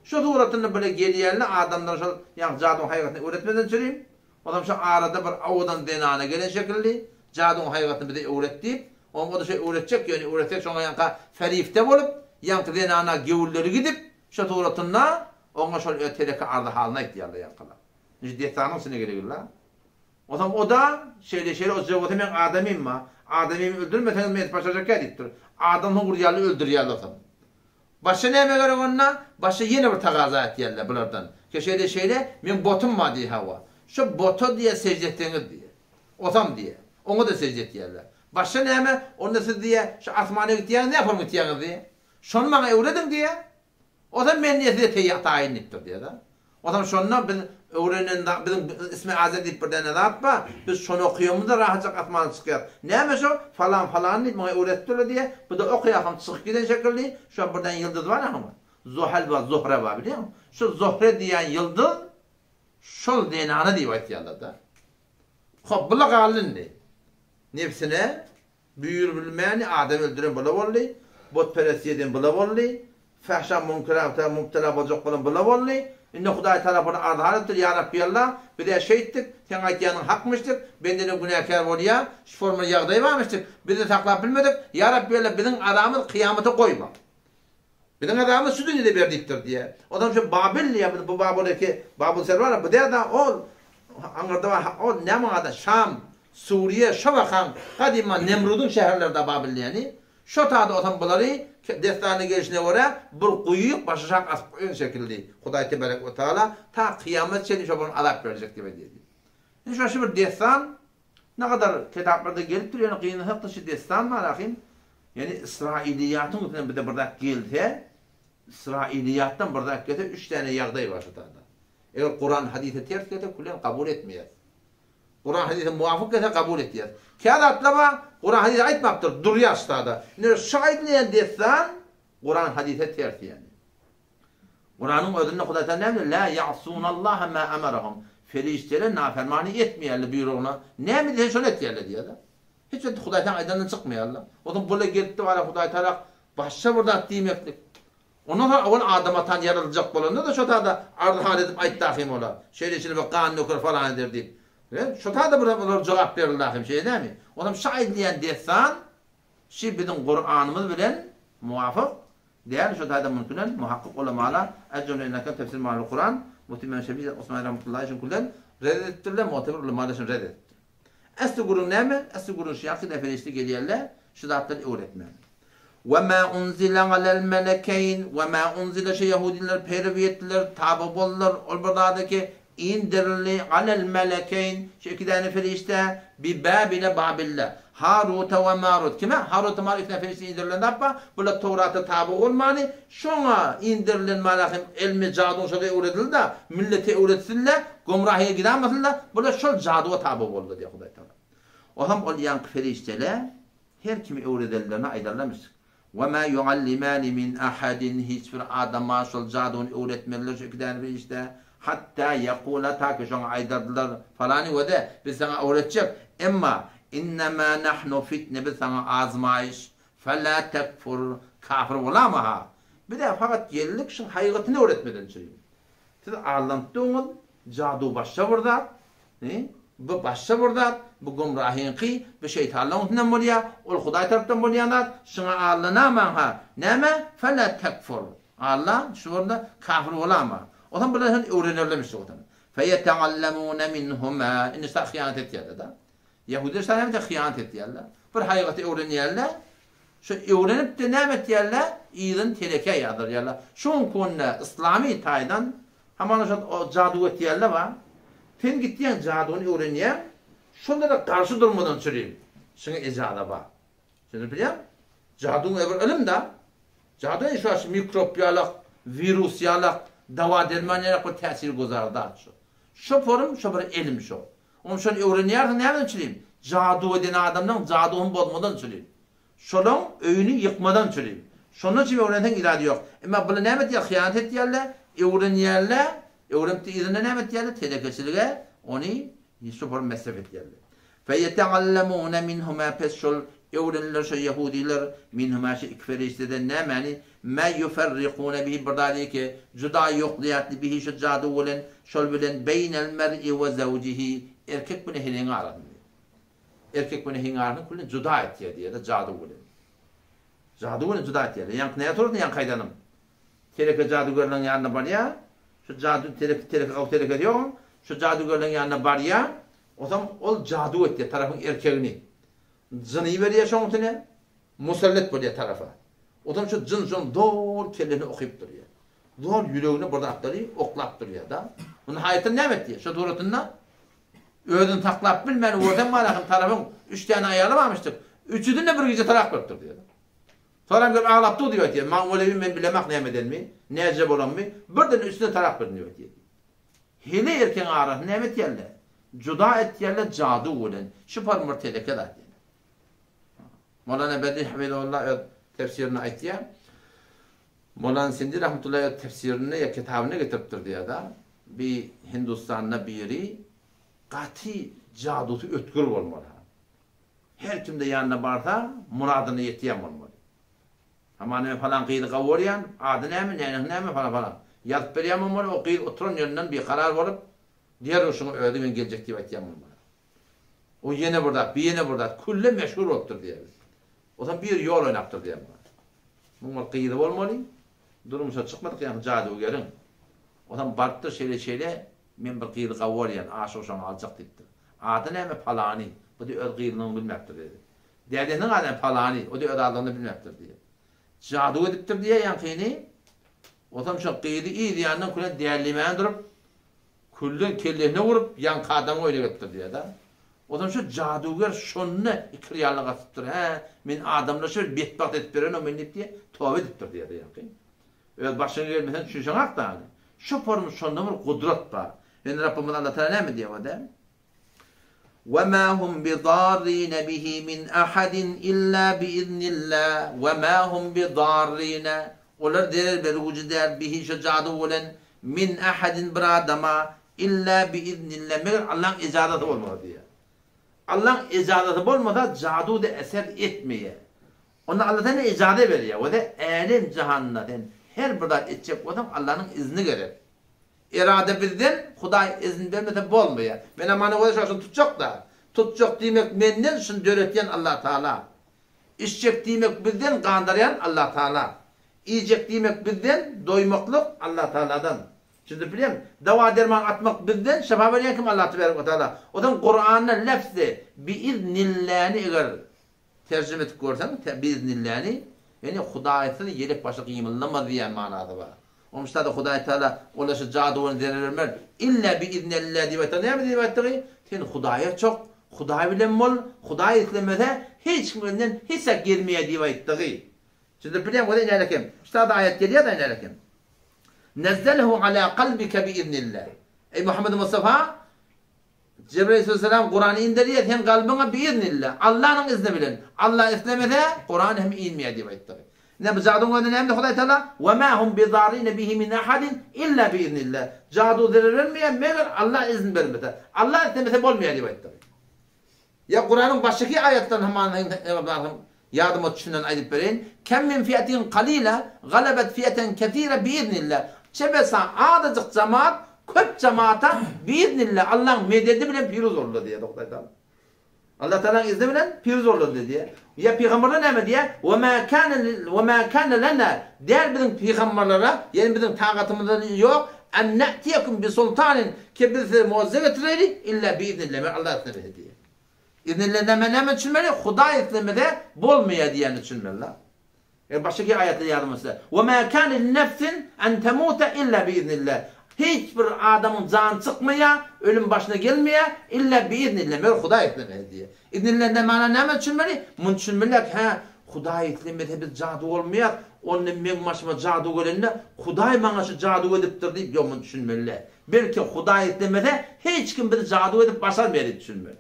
Şu doğrultuda böyle geliyenler adamlar şu yani cadun hayatını öğretmeden süreyim. Adam şu arada bir avudan denana gelen şekilde cadun hayatını bize öğretti. Onu da şey öğretecek yani öğretecek sonra yanka ferifte olup yanka denana gevulleri gidip şu doğrultuda ona şu öteleke arda haline ihtiyarlı yankala. Ciddiyetanın sine geliyorlar. O zaman o da şeyle o cevabı hemen adamim mi? Adamimi öldürmeden mi başlayacak ediptir. Adamın kuryalı öldürüyorlar o zaman. Başa ne göre onunla? Başa yine bir takaza ettilerler bunlardan. Ki şeyle men botum mu diye hava. Şu botu diye secde ettiğiniz diye. Otam diye. Onu da secde ettilerler. Başa ne mi? Onu da siz diye şu asmana gittiğiniz ne yapalım gittiğiniz diye. Şunu bana öğredim diye. O zaman ben niye size teyyat tayin ettim diye de. O zaman şundan bizim öğrenen bizim ismi azet edip bir tane atma. Biz şunu okuyalım da rahatça atmanı çıkıyor. Neymiş o? Falan değil bana öğrettiler diye. Bu da okuyalım çıkıp giden şekilde. Şu buradan yıldız var ama. Zuhal var, Zuhre var biliyor musun? Şu Zuhre diyen yıldız şol denanı diye etiyorlar da. Hop bula kalındı. Nefsine büyür bilmeyeni Adem öldüren bula bolli. Bot perestiyeden bula bolli. fahşa münkerata mubtala bolacak bolan bula bolly. Inne Hudaý tarapyna azhar etdir ya Rabbi Allah. Bir de şey etdik. Sen aýtýanyň hakmyşdyk. Bendene günäkär bolýar. Şu forma ýagdaý barmyşdyk. Biz de taklap bilmedik. Ya Rabbi Allah biziň adamyz kıyamata goýma. Biziň adamyz şu dünýede berdikdir diye. Odam şu Babil ya bu Babil'deki Babil serwer bu da ol angarda ol näme Şam, Suriye, Şabakan, Kadima Nemrud'un şäherlerde Babil yani. Şu taada otam bulary destany gelişine göre bir guýyk başaşak aspyň şekilde. Hudaý tebarek we taala ta kıyamet çeni şoban alap berjek diye dedi. Şu bir destan ne kadar kitaplarda gelip duruyor yani kıyın hakkı destan var ahim. Yani İsrailiyatın üstüne bir de burada geldi. İsrailiyattan burada geldi 3 tane ýagdaý var şu taada. Eğer Kur'an hadise ters gelse kullen kabul etmeýär. Kur'an hadise muvafık gelse kabul etýär. Kâda atlaba Kur'an hadise aýtmapdyr, durýar ştada. Ne şaýdlayan destan Kur'an hadise ters yani. Kur'an'ın özünde Hudaý Taala näme la ya'sunallaha ma amarahum. Ferişteler nafermani etmeýärler buyruğuna. Näme diýen şonu etýärler diýär. Hiç Hudaý Taala aýdandan çykmaýarlar. Odan bula gelipdi wala Hudaý Taala başça burada diýmeklik. Ondan sonra o adama tan yarılacak bolanda da şu taada ardıhan edip aýtdahym ola. Şeýle bir kan nöker falan eder diýip. Şu taada burada jogap berilahym şey değil mi? Onam şaýd diýen dessan, şi biziň Kur'anymyz bilen muvafyk diýer şu taada mümkün muhakkik ulamalar ajrunaka tefsir ma'al Kur'an muhtemelen Şebi Osman rahmetullahi için kullan reddettirler muhtemelen ulamalar için reddetti. Aslı gurun näme? Aslı gurun şiýaky neferişli gelýärler, şu zatlar öğretmen. وَمَا أُنْزِلَ عَلَى الْمَلَكَيْنِ وَمَا أُنْزِلَ Yahudiler perviyettiler, tabi bollar, olbadaki indirli alel melekeyn şu iki tane ferişte bi Babil'e Babil'le Harut ve Marut kime? Harut ve Marut iki tane ferişte indirilen yapma bula Tevrat'a tabi olmani şuna indirilen malahim ilmi cadun şöyle öğretildi da millete öğretsinler gomrahiye gidemesinler bula şol caduğa tabi oldu diye Hudaý Taala. O ham olyan ferişteler her kimi öğretillerine aydarlamış. وَمَا يُعَلِّمَانِ مِنْ أَحَدٍ hiçbir adama şol cadun öğretmeliler şu iki tane ferişte hatta yaqula ta ki şoň aýdardylar falany wede biz sana öğretjek emma innema nahnu fitne biz sana azmaýyş fala tekfur kafir bolama bir de fakat geldik şu haýygatyny öğretmeden çürüýün siz arlantyňyz jadu başa burada bu başa burada bu gumrahyňky bu şeytanlaryň bolýar ol Hudaý tarapdan bolýanlar şoňa arlanaman ha näme fala tekfur Allah şu onda kafir bolama. O zaman bunlar öğrenirlermiş o zaman. فَيَتَعَلَّمُونَ مِنْهُمَا İnsan hıyanet ettiler da. Yahudiler sana hem de hıyanet ettiler. Bir haykati öğrenirler. Şu öğrenip de ne ettiler? İyiden tereke yadırırlar. Şun konuda İslami taydan hemen o cadu ettiler var. Sen gittiğin cadunu öğreniyor. Şunlara karşı durmadan süreyim. Şuna icada var. Şimdi biliyor musun? Cadun öbür ölüm de. Cadun şu mikropyalık, virüsyalık, dava dermanlara ko täsir gozardy açy. Şu forum şu bir ilim şu. Onu şol öwrenýär näme üçin? Jadu eden adamdan jaduny bolmadan üçin. Şolun öýünü yıkmadan üçin. Şonu üçin öwrenen irade ýok. Emma bula näme diýär? Hıyanet etýärler, öwrenýärler, öwrenip izine näme etýärler? Telekeçilige oni şu forum mesef etýärler. Feyeteallamuna minhuma pesşol öwrenler şu Yahudiler minhuma şu ikferişden näme ma yufarriquna bihi bardalike juda yoqlayatli bihi şu jadu bolan şol bilen beynel mer'i ve zawjihi erkek bunu helen aradı. Erkek bunu helen aradı kullen juda etdi diye de jadu bolan. Jadu bolan juda etdi. Yank ne oturdu yank kaydanım. Tereke jadugarların yanına bar ya. Şu jadu tereke diyor. Şu jadugarların yanına bar ya. O zaman ol jadu etdi tarafın erkeğini. Zını veriyor şoňtine. Musallat bolýar tarafa. Odan şu jın dor kelleni okyp duruyor. Dor yüreğini burada atları oklap duruyor da. Bunu hayatın ne etdi? Şu duratında ödün taklap bilmeni oradan malakın tarafın 3 tane ayarlamamıştık. Üçüdün de bir gece tarak verdi diyor. Sonra bir ağlaptı diyor diye. Mağmulevi men bilemek nemeden mi? Necep olan mı? Birden üstüne tarak verdi diyor. Hele erken ağrı nemet yerle. Cuda et yerle cadu olan. Şu parmur teleke da diyor. Mevlana Bedri Hamidullah tefsirini aytdı. Mevlana Sindi rahmetullahi tefsirini ya kitabını getiripdir diye da bir Hindistan'da biri qati cadutu ötkür olmalı. Her kimde yanına barsa muradını yetiyem olmalı. Ama ne falan kıydı kavuryan, adı ne mi falan. Yazıp veriyemem onu, o kıydı oturun yönünden bir karar varıp, diğer hoşunu öldü ben gelecek diye bekleyemem bana. O yine burada, bir yine burada, kulle meşhur oluptur diye. O zaman bir yol oynaptır diye bana. Bunlar kıydı olmalı, durumuşa çıkmadık yani cadı gelin. O zaman barıktır şeyle, men bir kıydı kavuryan, aşı hoşunu alacak deyiptir. Adı ne mi falani, bu da öz kıydığını bilmektir dedi. Derdenin adam falani, o da öz adını bilmektir diye. Cadı ediptir diye yankini, o zaman şu kıydı iyi diyandan kulle değerlimeyen durup, kullun kelleğine vurup, yankı adamı öyle götür diye da. O zaman şu cadugar şonunu ikriyarlığa tuttur. Men adamla şöyle betbat edip veren o menip diye, tövbe ediptir diye da yankı. Öyle başına gelmesen düşünsen hak da hani. Şu formu şonunda bir kudret var. Yani Rabbimiz anlatan ne mi diye o da? وَمَا هُمْ بِضَارِّينَ بِهِ مِنْ أَحَدٍ إِلَّا بِإِذْنِ اللّٰهِ وَمَا هُمْ بِضَارِّينَ Onlar der berucu der bihi şu cadı olan min ahadin bir adama illa biiznillah meğer Allah'ın icazeti olmadı diye. Allah'ın icazeti olmasa cadı da eser etmeye. Ona Allah'tan icazet veriyor. O da elim cehennetten her bir edecek adam Allah'ın izni gelir. İrade bizden, Huday izin vermese bolmuyor. Ben amanı o şaşın tutacak da. Tutacak demek menden şunu döretyen Allah Teala. İçecek demek bizden kandırayan Allah Teala. Yiyecek demek bizden doymaklık Allah Teala'dan. Şimdi biliyor musun? Dava derman atmak bizden, şefa veren kim Allah Teala. O zaman Kur'an'da lafzı biiznillahini eğer tercüme edip görsen, biiznillahini yani Huday'sını yelek başı kıyımlanmaz diye manada var. O müstahda Huday Teala ulaşı cadıvını denerirler. İlla biiznillah diye ne diye baktı? Sen Huday'a çok, Huday bilen mol, Huday istemede hiç kimden hisse girmeye diye baktı. Şimdi biliyor musun? Ne demek? Müstahda ayet geliyor da ne demek? Nezzelehu ala kalbike biiznillah. Ey Muhammed Mustafa, Cebrail Aleyhisselam Kur'an'ı indiriyor hem kalbine biiznillah. Allah'ın izni bilen. Allah istemede Kur'an hem inmeye diye baktı. Ne bu cadun ödün hem de Huday Teala ve ma hum bidarine bihi min ahadin illa biiznillah. Cadu verilmeyen meğer Allah izin vermedi. Allah istemese olmuyor diye baktı. Ya Kur'an'ın baştaki ayetlerin hemen yardım düşünen ayet verin. Kem min fiyetin qalila galabet fiyeten ketire biiznillah. Çebesa adacık cemaat köp cemaata biiznillah Allah'ın mededi bilen piruz oldu diye Huday Teala. Allah Teala'nın izni bilen piruz oldu diye. Ya peygamberler ne diye? Ve ma kana lana der bizim peygamberlere yani bizim taqatımız yok. En na'tiyakum bi sultanin ki biz muazzez getireli illa biiznillah Allah izni diye. İznillah ne düşünmeli? Huday istemede bolmaya diyen düşünmeliler. Baştaki ayette yardımcısı. Ve ma kana li nefsin en temuta illa biiznillah. Hiçbir adamın can çıkmaya, ölüm başına gelmeye illa biiznillah. Mer Huday istemede diye. İznillah ne mana ne düşünmeli? Mun düşünmeliler Huday istemede biz cadı olmayak. Onun men başıma cadı gelende Huday bana şu cadı ediptir deyip yok mun düşünmeliler. Belki Huday istemede hiç kim bir cadı edip başarmıyor düşünmeli.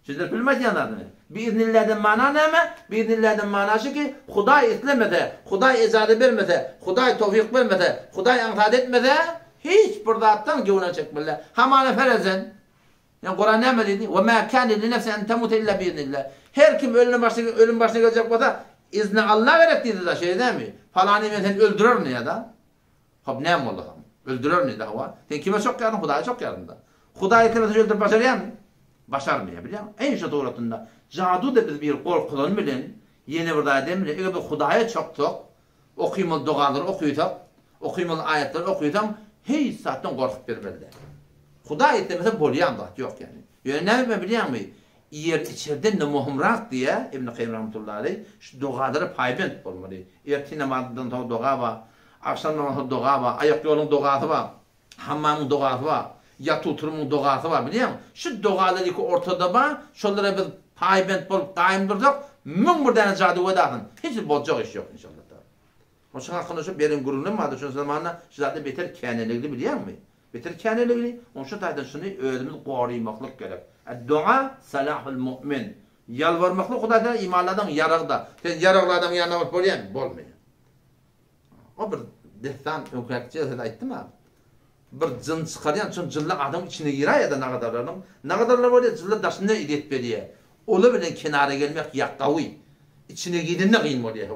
Sizler bilmez yanlarını. Biiznillah'ın mana ne mi? Biiznillah'ın manası ki Huday istemede, Huday icazet vermese, Huday tevfik vermese, Huday antat etmese hiç bir zattan güvene çekmeliler. Hamane ferezen. Yani Kur'an ne mi dedi? Ve ma kana li nefsin en temut illa biiznillah. Her kim ölüm başına gelecek olsa izni Allah verek dedi de şey değil mi? Falanı sen öldürür mü ya da? Hop ne mi oldu? Öldürür mü daha? Sen kime çok yardım? Huday'a çok yardım da. Huday istemese öldürüp başarıyor mu? Başarmıyor biliyor musun? En şu doğrultunda cadu da biz bir korkulan bilen yeni burada demir eğer bir Huday'a çok okuymalı duaları okuyup okuymalı ayetler okuyup hiç zaten korkup vermeliler. Huday istemese bolyan da yok yani. Yani ne biliyor musun? Yer içeride ne muhimrak diye İbn-i Kayyum rahmetullahi aleyh şu duaları paybent olmalı. Erti namazdan dua var, akşam namazdan dua var, ayak yolun duası var, hammamın duası var. Yatı oturumun duası var biliyor musun? Şu duaları ki ortada var, şunlara biz paybent bolup daim durduk, mün buradan cadı edasın. Hiç bolcak iş yok inşallah. O şun hakkında şu benim gururum vardı şu zamanla şu zaten beter kânelikli biliyor musun? Beter kânelikli. Onun şu taydan şunu özümüz qoruymaklık gerek. Dua salahul mu'min. Yalvarmaklık Hudaydan imanlardan yaragda. Sen yaraglardan yanına varıp bolyan mı? Bolmuyor. O bir destan ökrakçıya da aytdım abi. Bir cın çıkaryan çünkü cınlı adam içine girer ya da ne kadarlar var ya cınlı daşını idet veriyor. Olu bile kenara gelmek yakkavi. İçine gidin ne kıyım oluyor.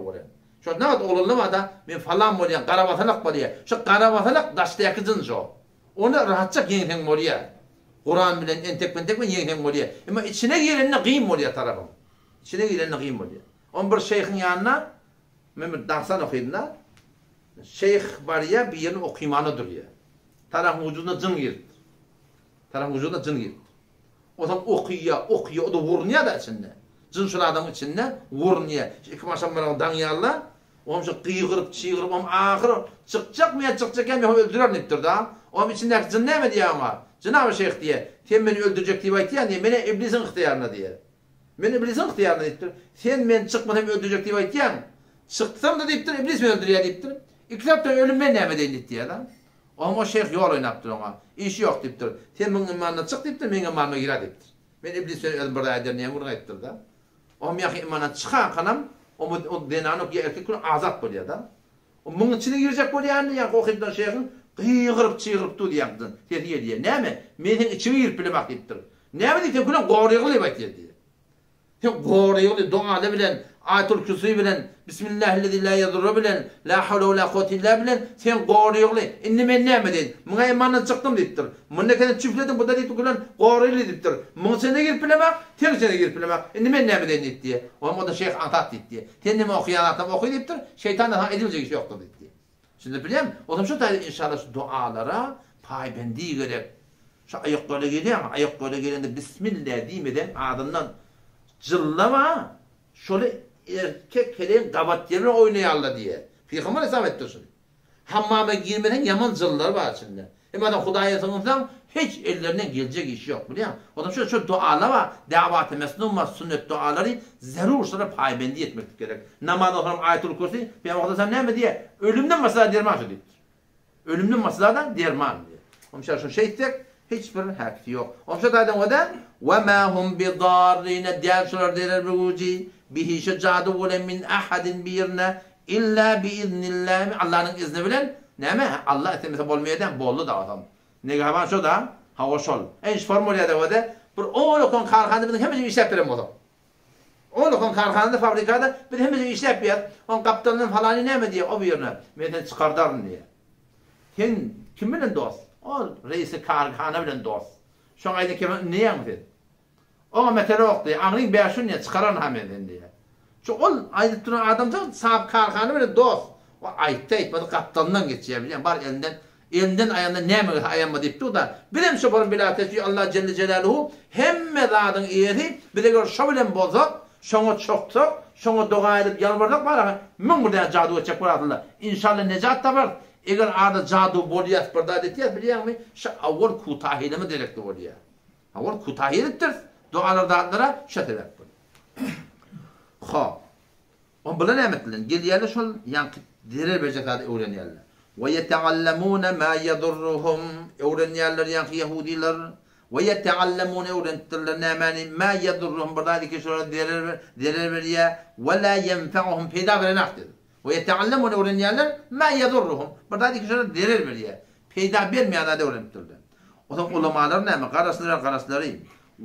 Şu ne var oğlum da men falan bolýan, garabatalak bolýar. Şu garabatalak daşdaky jyn şo. Onu rahatça ýeňden bolýar. Kur'an bilen entek ýeňden bolýar. Emma içine girenine gym bolýar tarapym. İçine girenine gym bolýar. On bir şeyhin ýanyna men bir darsan okuydylar. Şeyh bar ya bir ýerine okymany durýar. Tarap wujuduna jyn girdi. Tarap wujuduna jyn girdi. O zaman okuyor, o da vurnuyor da içinde. Cınsıl adamın içinde vurnuyor. İki maşamlarına danyarlar, onun için kıyıqırıp, çiğırıp, onun ahırı çıkacak mı ya çıkacak ya mı öldürer neyiptir da. Onun içindeki cın ne mi diye ama? Cenab-ı Şeyh diye, sen beni öldürecek diye baytiyan diye, beni iblisin ihtiyarına diye. Beni iblisin ihtiyarına deyiptir. Sen beni çıkmadan öldürecek diye baytiyan. Çıktım da deyiptir, iblis beni öldürüyor deyiptir. İkilaptan ölüm ben ne mi deyin diye lan. Ama şeyh yol oynaptır ona. İşi yok deyiptir. Sen bunun imanına çık deyiptir, benim imanıma girer deyiptir. Ben iblis öldüm burada eder niye vurun ettir da. Ama yakın imanına çıkan kanam, o denanı okuya erkek günü azat bolýar da. Bunun içine girecek bolýar ya okuydan şeyhin kıyıqırıp çiğirip tu diýapdyn. Diye diye. Näme? Menin içime girip bilemek deyiptir. Näme diýip günü gorygyly baytdy diye. Sen gorygyly dualy bilen Ayatul Kürsi bilen, Bismillahirrahmanirrahim la yadurru bilen, la havle ve la kuvvete illa bilen, sen gorygyly. Indi men näme dedim? Muňa imandan çykdym deyipdir. Mundakany çüfledim, bu da deyip gülen gorygyly deyipdir. Muň sene girip bilemek, sen sene girip bilemek. Indi men näme dedim deyipdi. O da şeyh atat deyipdi. Sen näme okuýan okuy deyipdir. Şeytandan edilecek iş ýokdur deyipdi. Şimdi bilem, o zaman şu taýda inşallah şu dualara paýbendi gerek. Şu aýaklara gelýär, aýaklara gelende bismillah diýmeden adından jyllama. Şöyle erkek keleğin gabat yerine oynayarlar diye. Peygamber hesap ettirsin. Hammama girmeden yaman zıllar var içinde. Adam Hudaya tanımdan hiç ellerinden gelecek iş yok biliyor musun? O zaman şu dualar var. Davat-ı mesnun var, sünnet duaları zarur sonra paybendi etmek gerek. Namazda okunan Ayatul Kürsi, Peygamber sen ne mi diye? Ölümden mesela derman diyor. Ölümden meseladan derman diyor. O zaman şu şey tek hiçbir hakkı yok. O zaman o da ve ma hum bidarrine diğer derler buji bihi şecadu ve min ahadin birna illa biiznillah. Allah'ın izni bilen näme? Allah etmese bolmaýardan boldy da adam. Negaban şo da hawa şol. Eş formulada wada bir olukon karxanada biz hemece işlep berem bolak. Olukon karxanada fabrikada biz hemece işlep ber. On kaptanın falany näme diye o birine menden çıkardarın diye. Sen kim bilen dost? O reisi karxana bilen dost. Şoň aýdy kim näme dedi? O mesele okdy. Aňryň beýşin ne çıkaran hameden diye. Şu ol aýdyp duran adamça sahip karxana bilen dost. O aýtdy, bu kaptandan geçýär bilen. Bar elinden ayağında näme ayağıma deyipdi da. Bilem şu bolun bilatesi Allah Celle Celaluhu hemme zatın ýeri bile gör şo bilen bozak, şoňa çoksak, şoňa dua edip ýalvardak bar. Men burada jadu etjek bolardylar. İnşallah nejat da bar. Eger arda jadu bolýar, birda etýär bilýärmi? Şu awwal kutahilimi direkdi bolýar. Awwal kutahildir. Dualar dağlara şat edip. Ha. On bilen emetlen gelýärler şol ýanky derer bejekady öwrenýärler. Ve yeteallamuna ma yadurruhum öwrenýärler ýanky Yahudiler ve yeteallamuna öwrentirler näme ma yadurruhum badaky şol derer berýär ve la yenfa'uhum peyda berenak dedi. Ve yeteallamuna öwrenýärler ma yadurruhum badaky şol derer berýär. Peyda bermeýän adam öwrentirler. O zaman ulamalar näme garasları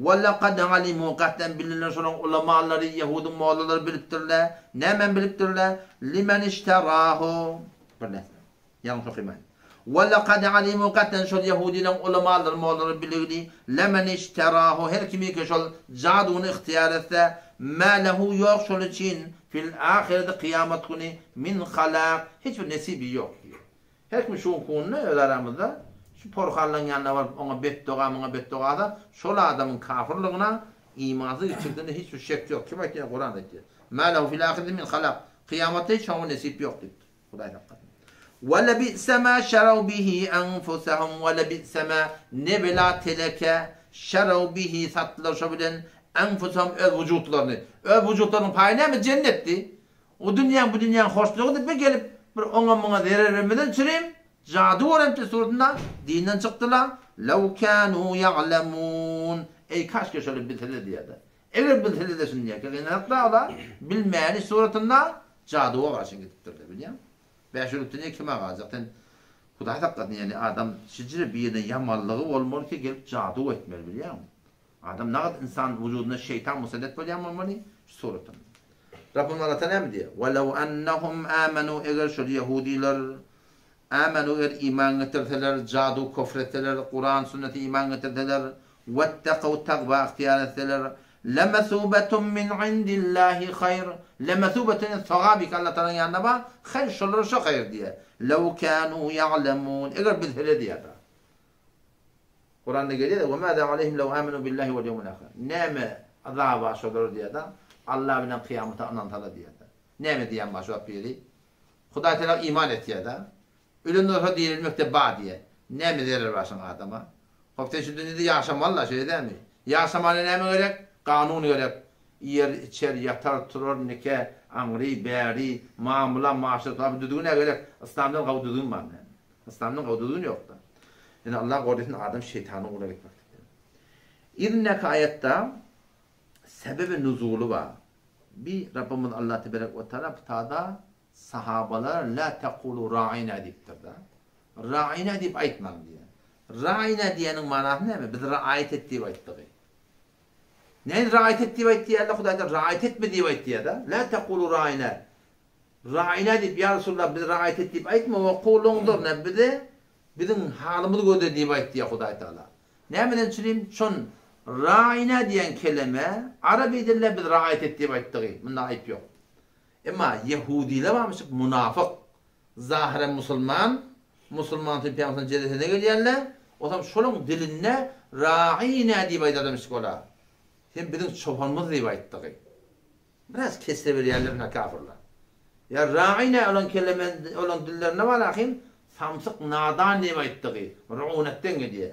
وَلَقَدْ عَلِمُوا قَهْتًا بِلِّلَّهِ şolan ulamaları Yahudi mollaları bilipdirler. Nämen bilipdirler? Limen işterahu. Böyle. Yanlış okumayın. وَلَقَدْ عَلِمُوا قَهْتًا şol Yahudilerin ulamaları mollaları bilirdi. Lemen işterahu. Her kimi ki şol cadunu ihtiyar etse ma lehu yok şol için fil ahirete kıyamet günü min halak. Hiçbir nesibi yok diyor. Her kimi şu konu aramızda şu porxallan yanına var, ona bettoğa da şol adamın kafirliğine imanı geçirdiğinde hiçbir şek yok. Kim aytıyor Kur'an'da diyor. Ma lehu fil ahireti min halak. Kıyamette hiç ona nasip yok diyor. Hudaý hakka. Ve lebi'se ma şerav bihi enfusahum ve lebi'se ma nebla teleke şerav bihi sattılar şu bilen enfusahum öz vücutlarını. Öz vücutlarının payı näme cennetti. O dünyanın bu dünyanın hoşluğu da gelip bir ona zarar vermeden çüreyim. Jadu öğrenci suretinde dinden çıktılar. Lev kânû ya'lemûn. Ey kaşke şöyle bilseli diye de. Eğer bilseli desin diye. Kenarda ola bilmeyeni suretinde jaduğa karşı gittirdi biliyor musun? Beşirutine kime var? Zaten Hudaý hakikaten yani adam şicri bir yerine yamallığı olmalı ki gelip jadu etmeli biliyor musun? Adam ne kadar insan vücuduna şeytan musallat bolýan bolmaly suretinde. Rabbim Allah Teala ne diyor? وَلَوْ أَنَّهُمْ آمَنُوا eğer şu Yahudiler amenu eğer iman getirdiler, cadu kofrettiler, Kur'an sünneti iman getirdiler, وَاتَّقَوْ takva ihtiyar ettiler, لَمَثُوبَةٌ مِنْ عِنْدِ اللّٰهِ خَيْرٌ لَمَثُوبَةٌ thagabik Allah Teala'nın yanında var, hayır şunları şu hayır diye. لَوْ كَانُوا يَعْلَمُونَ eğer bildiler diye. Kur'an'da geliyor da وَمَاذَا عَلَيْهِمْ لَوْ آمَنُوا بِاللّٰهِ وَالْيَوْمِ الْآخِرِ neme azaba şudur diye da Allah bilen kıyamete anantala diye da. Neme diyen başvap biri. Huday Teala iman et diye da. Ölümden diyebilmekte bağ diye. Neme derir başın adama. Hafta şu dünyada yaşamallah şey değil mi? Yaşamanı neme gerek? Kanun gerek. Yer içer yatar turur nike amri beri mamula maaşır tabi düdüğüne gerek. İslam'dan kavduduğun var. İslam'dan kavduduğun yok da. Yani Allah korusun adam şeytanı uğra gitmektedir. İrnek ayette sebebi nuzulu var. Bir Rabbimiz Allah Tebarek ve Teala tada sahabalar la tekulu ra'ina deyiptir da. Ra'ina deyip aytmam diye. Ra'ina diyenin manası ne mi? Biz ra'ayet ettiği ayttığı. Ne ra'ayet ettiği ayttığı Allah Kuday'da ra'ayet etmediği ayttığı da. La tekulu ra'ina. Ra'ina deyip ya Resulullah biz ra'ayet ettiği aytma ve kulundur ne bize bizim halımızı gösterdiği ayttığı Kuday Teala. Ne bilen söyleyeyim? Şun ra'ina diyen kelime Arabi dille biz ra'ayet ettiği ayttığı. Bunda ayıp yok. Ama Yahudiler varmış münafık. Zahiren Müslüman Peygamber'in cedesine geliyorlar. O zaman şunun diline ra'ina diye aytadamıştık ola. Hem bizim çobanımız diye ayttığı. Biraz kesse veriyorlar kafirler. Ya ra'ina olan kelime olan dillerine var lakin samsık nadan diye ayttığı. Ru'unetten geliyor.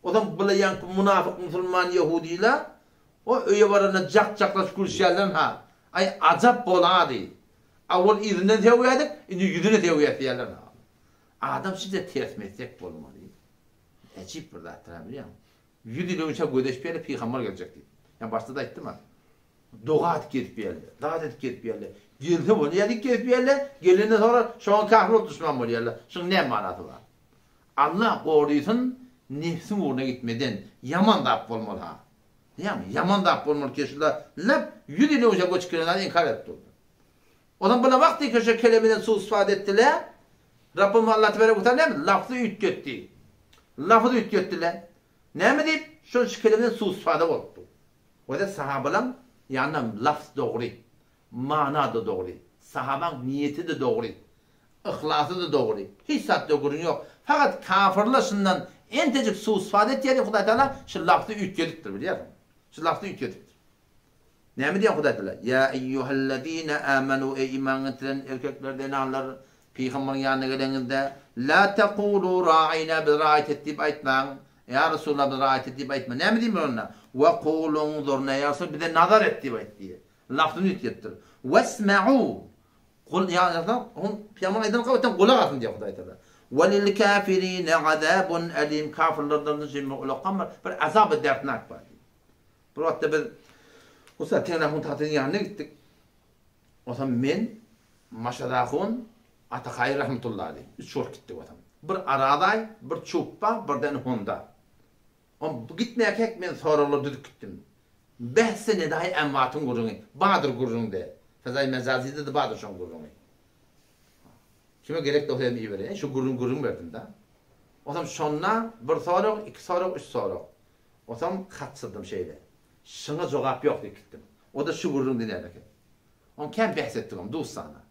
O zaman böyle yankı münafık Müslüman Yahudiler o öye varana cak-caklaş kurşuyarlar ha. Ay acap boladı. Avval izinden teviyadık, şimdi yüzüne teviyat diyorlar. Adam size ters meslek olmalı. Ecip burada hatırlamıyor musun? 100 yıl önce gödeşpeyle peygamber gelecekti. Yani başta da ettim ha. Doğat gidip yerler, dağıt gidip yerler. Girdi bunu yedik gidip yerler. Gelene sonra şu an kahrol düşman oluyorlar. Şimdi ne manası var? Allah koruysun nefsin uğruna gitmeden yaman da olmalı ha. Yani yaman da olmalı kişiler. Lep 100 yıl önce göçkürenler inkar etti. O zaman buna vakti köşe kelimeden su ispat ettiler. Rabbim Allah Tebarek ve Teala ne? Lafzı ütgetti. Lafzı ütgettiler. Ne mi deyip? Şu kelimeden su ispat oldu. O da sahabalar yani lafz doğru. Mana da doğru. Sahabanın niyeti de doğru. İhlası da doğru. Hiç sat doğru yok. Fakat kafirler en tecik su ispat etti yani Huday Teala şu lafzı ütgettir biliyor musun? Şu lafzı ütgettir. Ne mi diyor Huday Teala? Ya eyyühellezine amenu ey iman getiren erkeklerden anlar Peygamberin yanına gelenizde la tekulu ra'ina bir ra'ayet ettiğip aytman. Ya Resulullah bir ra'ayet ettiğip aytman. Ne mi diyeyim onunla? Ve kulun zoruna ya Resulullah bir de nazar ettiğip ayttiği. Lafzını ütgettir. Vesme'u. Ya Resulullah Peygamberin ayetini kavvetten kulak atın diyor Huday Teala. Velil kafirine azabun elim. Kafirlerden şimdi ulaqamlar bir azab-ı dertnak var. Bu hatta bir o zaman Tenahun tahtının yanına gittik. O zaman men Maşadahun Atakay rahmetullahi aleyh. 3 şort gittik o zaman. Bir araday, bir çuppa, birden Honda. Gitmeye kek men sorular düdük gittim. Behse ne dahi emvatın gurunu. Bahadır gurunu de. Fezai mezazide de Bahadır şun gurunu. Kime gerek de o bir veren. Şu gurun verdim da. O zaman şunla bir soru, 2 soru, 3 soru. O zaman katsırdım şeyle. Şuna cevap yok diye gittim. O da şu gururun dinlerdik. Onu ken bahsettim, dostana.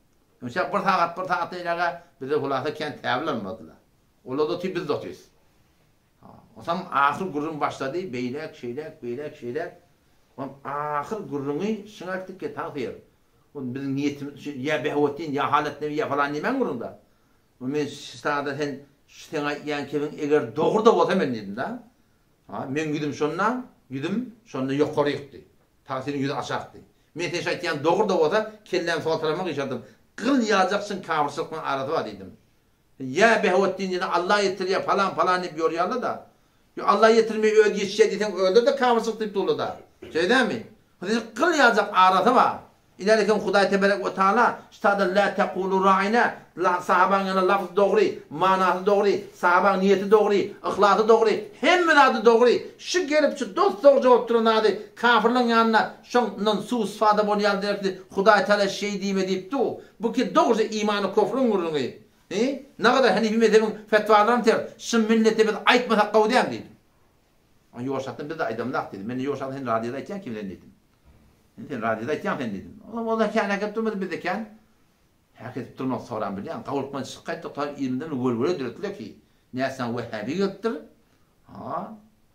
Çünkü bir taat ilaga bize hulata ken tevlanmadılar. Ola da biz dotuyuz. O zaman ahir gururun başladı, beylek, şeylek. Ahir gururunu şuna gittik ki takdir. Bizim niyetimiz, ya behvettin, ya halet nevi, ya falan nemen gururunda. Ben sana sen, sana yani kevin eğer doğru da olsa ben dedim da. Ben güdüm şundan, sonra yukarı yıktı. Tasirin yüzü aşaktı. Men teşekküyen doğru da olsa kellem sol tarafıma geçirdim. Kıl yazacaksın kavrsızlıkla arası var dedim. Ya behvettin dedi Allah yetiriyor falan deyip yoruyorlar da. Allah yetirmeyi yetişe dedin öldür de kavrsızlık deyip dolu da. Şey değil mi? Kıl yazacak arası var. İlerken Huday Tebarek ve Teala ştada la taqulu ra'ina sahaban yana lafz doğru, manası doğru, sahaban niyeti doğru, ihlası doğru, hemmeladı doğru. Şu gelip şu dost doğru oturun adı kafirlerin yanına şundan su isfada bolýar derdi. Huday Teala şey diýme diýipdi. Bu ki doğru imanı kofrun gurrunu. Ne kadar Hanefi mezhebin fetvalarını ter. Şu millete biz aytmasak qawdýan diýdi. An yoşatdan bir de aydamlaq dedi. Men yoşatdan radioda aytýan kimden dedim. Sen radyoda aytýan dedim. O da kän hakip durmady bizde kän. Hakip durmak soran bilýän. Gawulkman çykypdy tar ilimden wöl-wöle diretdiler ki. Näsen Wehhabi gitdir. Ha,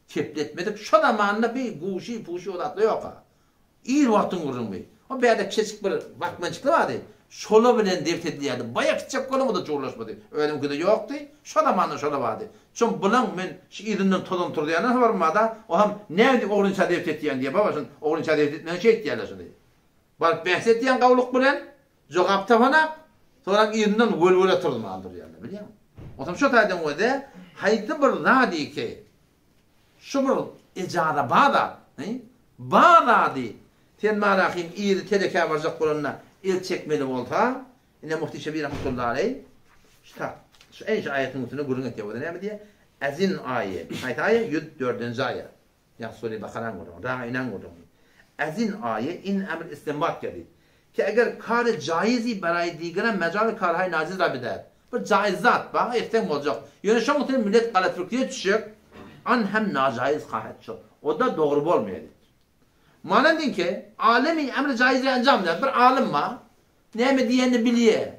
kepletmedik. Şu zamanında bir guşy puşy odatly ýok. İr wagtyň gurrunby. O bäde keçik bir wagtmançykly bardy. Şola bilen dert edilýärdi. Bayak çek golum da çoğurlaşmadı. Öyle mümkün yoktu. Şu zamanında şola bardy. Çün bulan men şu irinden todun turdiýany barmada. O ham näde oğlunça dert etýän diýe babaşyn oğlunça dert etmän şey etýärler şuny. Bar behsetýän gawlyk bilen jogap tapana sonra irinden wöl-wöle turdymagyndyr ýa-ni bilýän. Otam şu taýdan öde haýdy bir radi ki şu bir ijara bada, ne? Badady. Sen marahim iri teleka barjak bolanna el çekmeli bolsa, ine Mufti Şebir rahmetullahi aleyh. İşte şu en ayetin üstüne gurun etýär. Näme diýe? Azin ayet. Ayet 104-nji ayet. Ya Sure Bakaran gurun. Ra'inan gurun. Azin ayet in emr istinbat geldi. Ki eger kar caizi beraý digere mecal karhay naziz rabeder. Bu caiz zat ba ehtem boljak. Ýöne şu muhtem millet galatyrkýe düşýär. An hem najaiz qahatçy. O da dogry bolmaýar. Manan din ki alemi emri caizi encam der. Bir alim ma näme diýeni bilýär.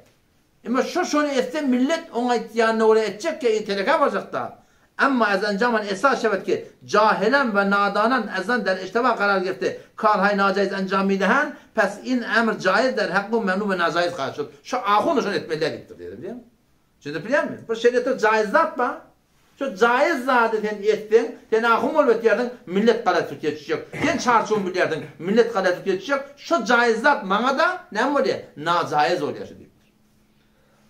Ama şonu etse millet ona ýanyna ora etjek ki teleka barjakda. Amma azan jaman esas şebat ki cahilen ve nadanan azan der iştaba karar girdi. Karhay nacaiz encami dehen pes in emr caiz der haqqu memnu ve nacaiz qaşır. Şu ahunu şunu etmeliler gittir dedim biliyor musun? Şimdi biliyor musun? Bu şeriatı caiz zat mı? Şu caiz zatı sen ettin, sen ahun ol etiyordun, millet kadar Türkiye düşecek. Sen çarşun biliyordun, millet kadar Türkiye düşecek. Şu caiz zat bana da ne mi oluyor? Nacaiz oluyor şu deyip.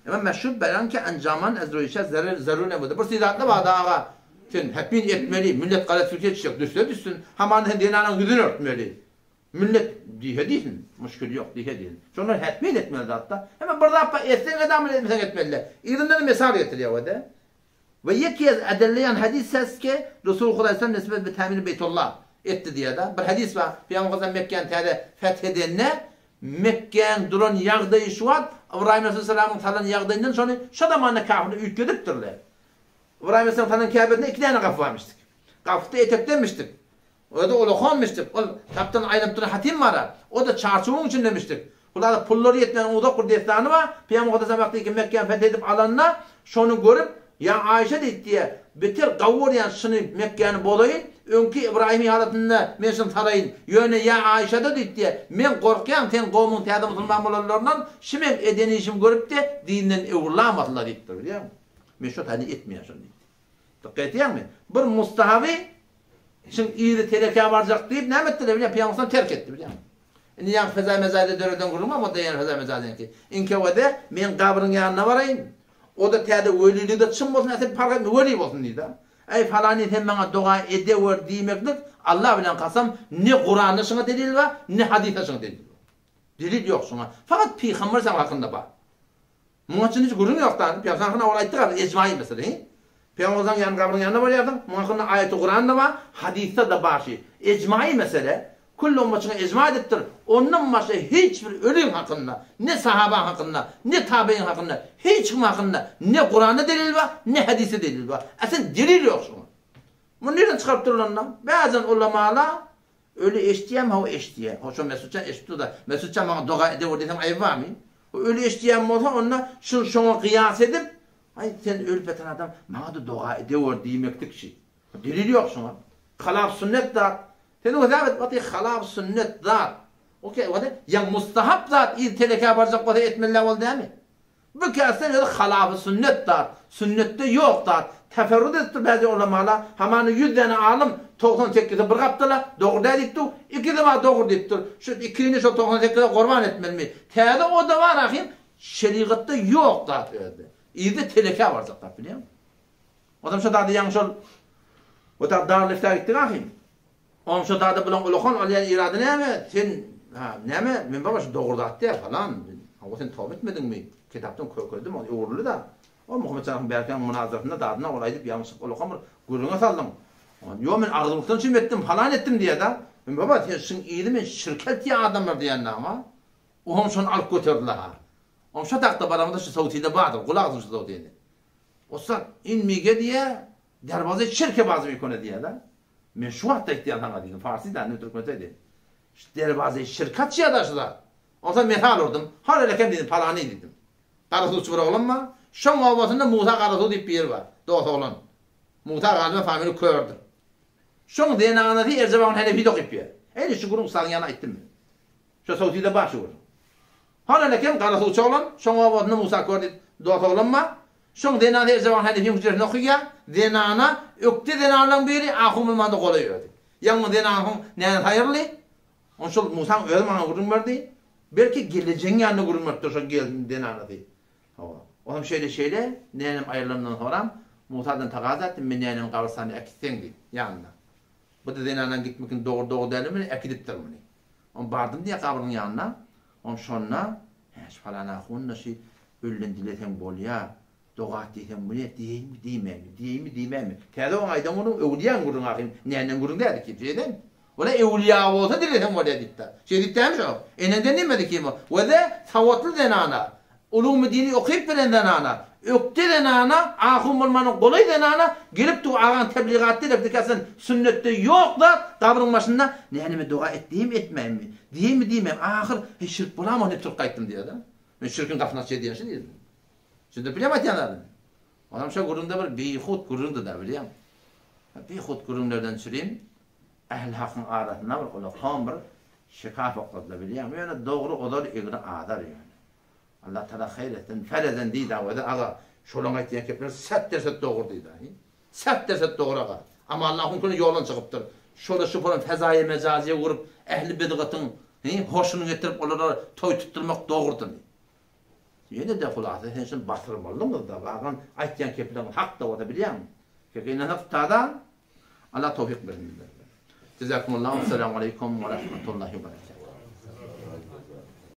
Ama meşhur beyan ki encaman ezroişe zarur ne budur? Bu sidatlı bağda ağa. Sen hepin etmeli, millet kadar Türkiye düşecek. Düşsün. Haman dinanın yüzünü örtmeli. Millet diye değilsin. Müşkül yok diye değil. Şunlar hepin etmeli hatta. Hemen burada etsen adamı etmesen etmeliler. İrinden mesaj getiriyor o da. Ve yekiz edelleyen hadis ses ki Resul Hudaysam nesbet bir temin Beytullah etti diye da. Bir hadis var. Peygamber Mekke'nin tane fethedene Mekke'nin duran yağdayı şu an İbrahim Aleyhisselam'ın talan yağdayından sonra şu zamanla kafını ülkediptirler. İbrahim Aleyhisselam talan Kabe'de 2 tane kapı varmıştık. Kapıda eteklemiştik. O da olokonmuştuk. O kaptan ayrıp duran hatim var. O da çarşıvun için demiştik. Bunlar pulları yetmeyen oda kur destanı var. Peygamber Aleyhisselam'daki Mekke'nin fethedip alanına şunu görüp ya Ayşe deyip diye bitir gavuryan şunu Mekke'ni bolayın. Önkü İbrahim'i halatında men şunu tarayın. Yöne ya Ayşe de deyip diye men korkuyan sen qawmun täze musulman bolanlarından şimen edeni işim görüp de dininden evurlamadılar deyipdir biliyor musun? Men şu tani etmeýär şunu deyip. Dikkat etýärmi? Bir mustahabi şun iri teleka barjak deyip näme etdiler biliyor Peygamber terk etti biliyor musun? Indi yan feza mezade döreden gurulma ama da yan feza mezaden ki. İnke wede men gabrın yanına varayım. O da täze welilik de çym bolsun, näse pargat weli bolsun diýdi. Ey falany sen bana dua edewer diýmeklik Allah bilen kasam ne Kur'an'da şuna delil var, ne hadisde şuna delil var. Delil yok şuna. Fakat Peygamber sen hakkında var. Muňa hiç gurun ýokdan. Peygamber hakkında ol aýtdylar, icmaî mesele. Peygamberden yan gabrın yanına barýardyň. Muňa hakkında aýaty Kur'an'da var, hadisde de bar şey. Icmaî mesele. Kullu ummatına icma ediptir. Onun başka hiçbir ölüm hakkında, ne sahaba hakkında, ne tabi'in hakkında, hiç kim hakkında ne Kur'an'da delil var, ne hadise delil var. Aslında delil yok şuna. Bunu nereden çıkarıp durulanlar? Bazen ulamalar öyle eşdiyem ha o eşdiye. O şu Mesutcan eşdiyor da Mesutcan bana dua ediyor desem ayıp var mı? O öyle eşdiyem olsa onunla şuna kıyas edip ay sen ölüp eten adam bana da dua ediyor demektik şey. Delil yok şuna. Halaf sünnet de Sen o zaman batı halaf sünnet zat. Okey, o da ya mustahab zat teleka barjak wada etmeliler ol değil mi? Bu kesen öyle halaf sünnet zat. Sünnette yok zat. Teferrüt ettir bazı ulamalar. Hamanı 100 tane alim 98'i bir kaptılar. Doğru dedikti. 2 de var doğru dediktir. Şu ikini şu 98'e kurban etmeli mi? Täze o da var ahim. Şeriatta yok zat öyle. İyi teleka barjak zat biliyor musun? Adam şu da yanlış ol. O da darlifler gitti ahim. Om şu tadı bulan ulukhan alayan iradine mi? Sen Ha, näme? Men baba şu doğurdatdy falan. O sen tawbat etmedin mi? Kitaptan kökürdüm, o uğurlu da. O Muhammed Can'ın berkan münazarasında da adına olaydı, yanlışlık olukamır. Guruna saldım. Yo men ardılıktan için ettim, falan ettim diye da. Men baba sen iyiydi men şirket ya adamlar diyen ama. O son alıp götürdüler ha. O şu takta baramda şu savutiyle bağırdı. Kulağın şu savutiyle. O sen inmige diye derbazı şirke bazı bir konu diye da. Men şu hatta ihtiyan hanga dedim. Farsiden ne Türkmen'deydi. İşte derbazı şirket ya da şular. O zaman metal oldum. Hala lekem dedim falan dedim. Karısı uçur oğlum mu? Şom babasında Musa karısı deyip bir yer var. Doğru oğlan. Musa karısı famili kördü. Şom diye nağına diye Erzeban'ın hedefi dokuyup yer. Eli şu kurun sağın yana ettim mi? Şu savutiyle başı vurdu. Hala lekem karısı uçur oğlan. Şom babasında Musa kördü. Doğru oğlan mu? Şom diye nağına Erzeban'ın hedefi uçurdu okuyor. Diye nağına ökte diye nağından biri ahumulmandı kolay ördü. Yanma diye nağın nağın hayırlı. On şol Musa'nın öyle bana vurun verdi. Belki geleceğin yanına vurun verdi. Şu geldim diye nağına diye. Oğlum şöyle nenem ayrılandan sonra Musa'dan takaz ettim, ben nenem kavrasını ekitsen diye yanına. Bu da nenem gitmekin doğru derim mi, ekidip durmunu. On bardım diye kavrının yanına. On sonra, falan ahunna şey, öllen dileten bol ya, doğat diyeten bu ne, diyeyim mi? Tede on aydan onu evliyan vurun akıyım, nenem vurun derdi ki, şeyden. Ola evliya olsa dileten bol edip de. Şey dipteymiş o. Enenden demedi ki o. Ve de savatlı denana. Ulum dini okuyup bilenden ana, ökte den ana, ahum olmanın kolay den ana, gelip de ağan tebliğatte de dikkasen sünnette yok da kabrın başında ne dua ettiğim etmeyeyim mi? Diyeyim mi? Ahir şirk bulamam hep Türk kayıttım diye da. Ben şirkin kafına şey diyen şey diyelim. Şimdi bilemez yanarım. Adam şu gurunda bir beyhut gurunda da bileyim. Beyhut gurunlardan süreyim. Ehl hakkın arasında bir ola kam bir şikaf okladı bileyim. Yani doğru olur igri adar yani. Allah Teala hayretten fereden deydi davada ağa şolun aytyan kepler sat derset doğru deydi. Sat derset doğru ağa. Ama Allah'ın konu yolun çıkıptır. Şola şu falan fezaya mecaziye vurup ehli bidgatın hoşunu getirip onlara toy tutturmak doğrudur. Yine de kulağıda sen şimdi bastırmalı mı da ağan aytyan keplerin hak da oda biliyor musun? Fekine naftada Allah tevfik versin. Cezakumullahu selamun aleyküm ve rahmetullahi ve berekatuhu.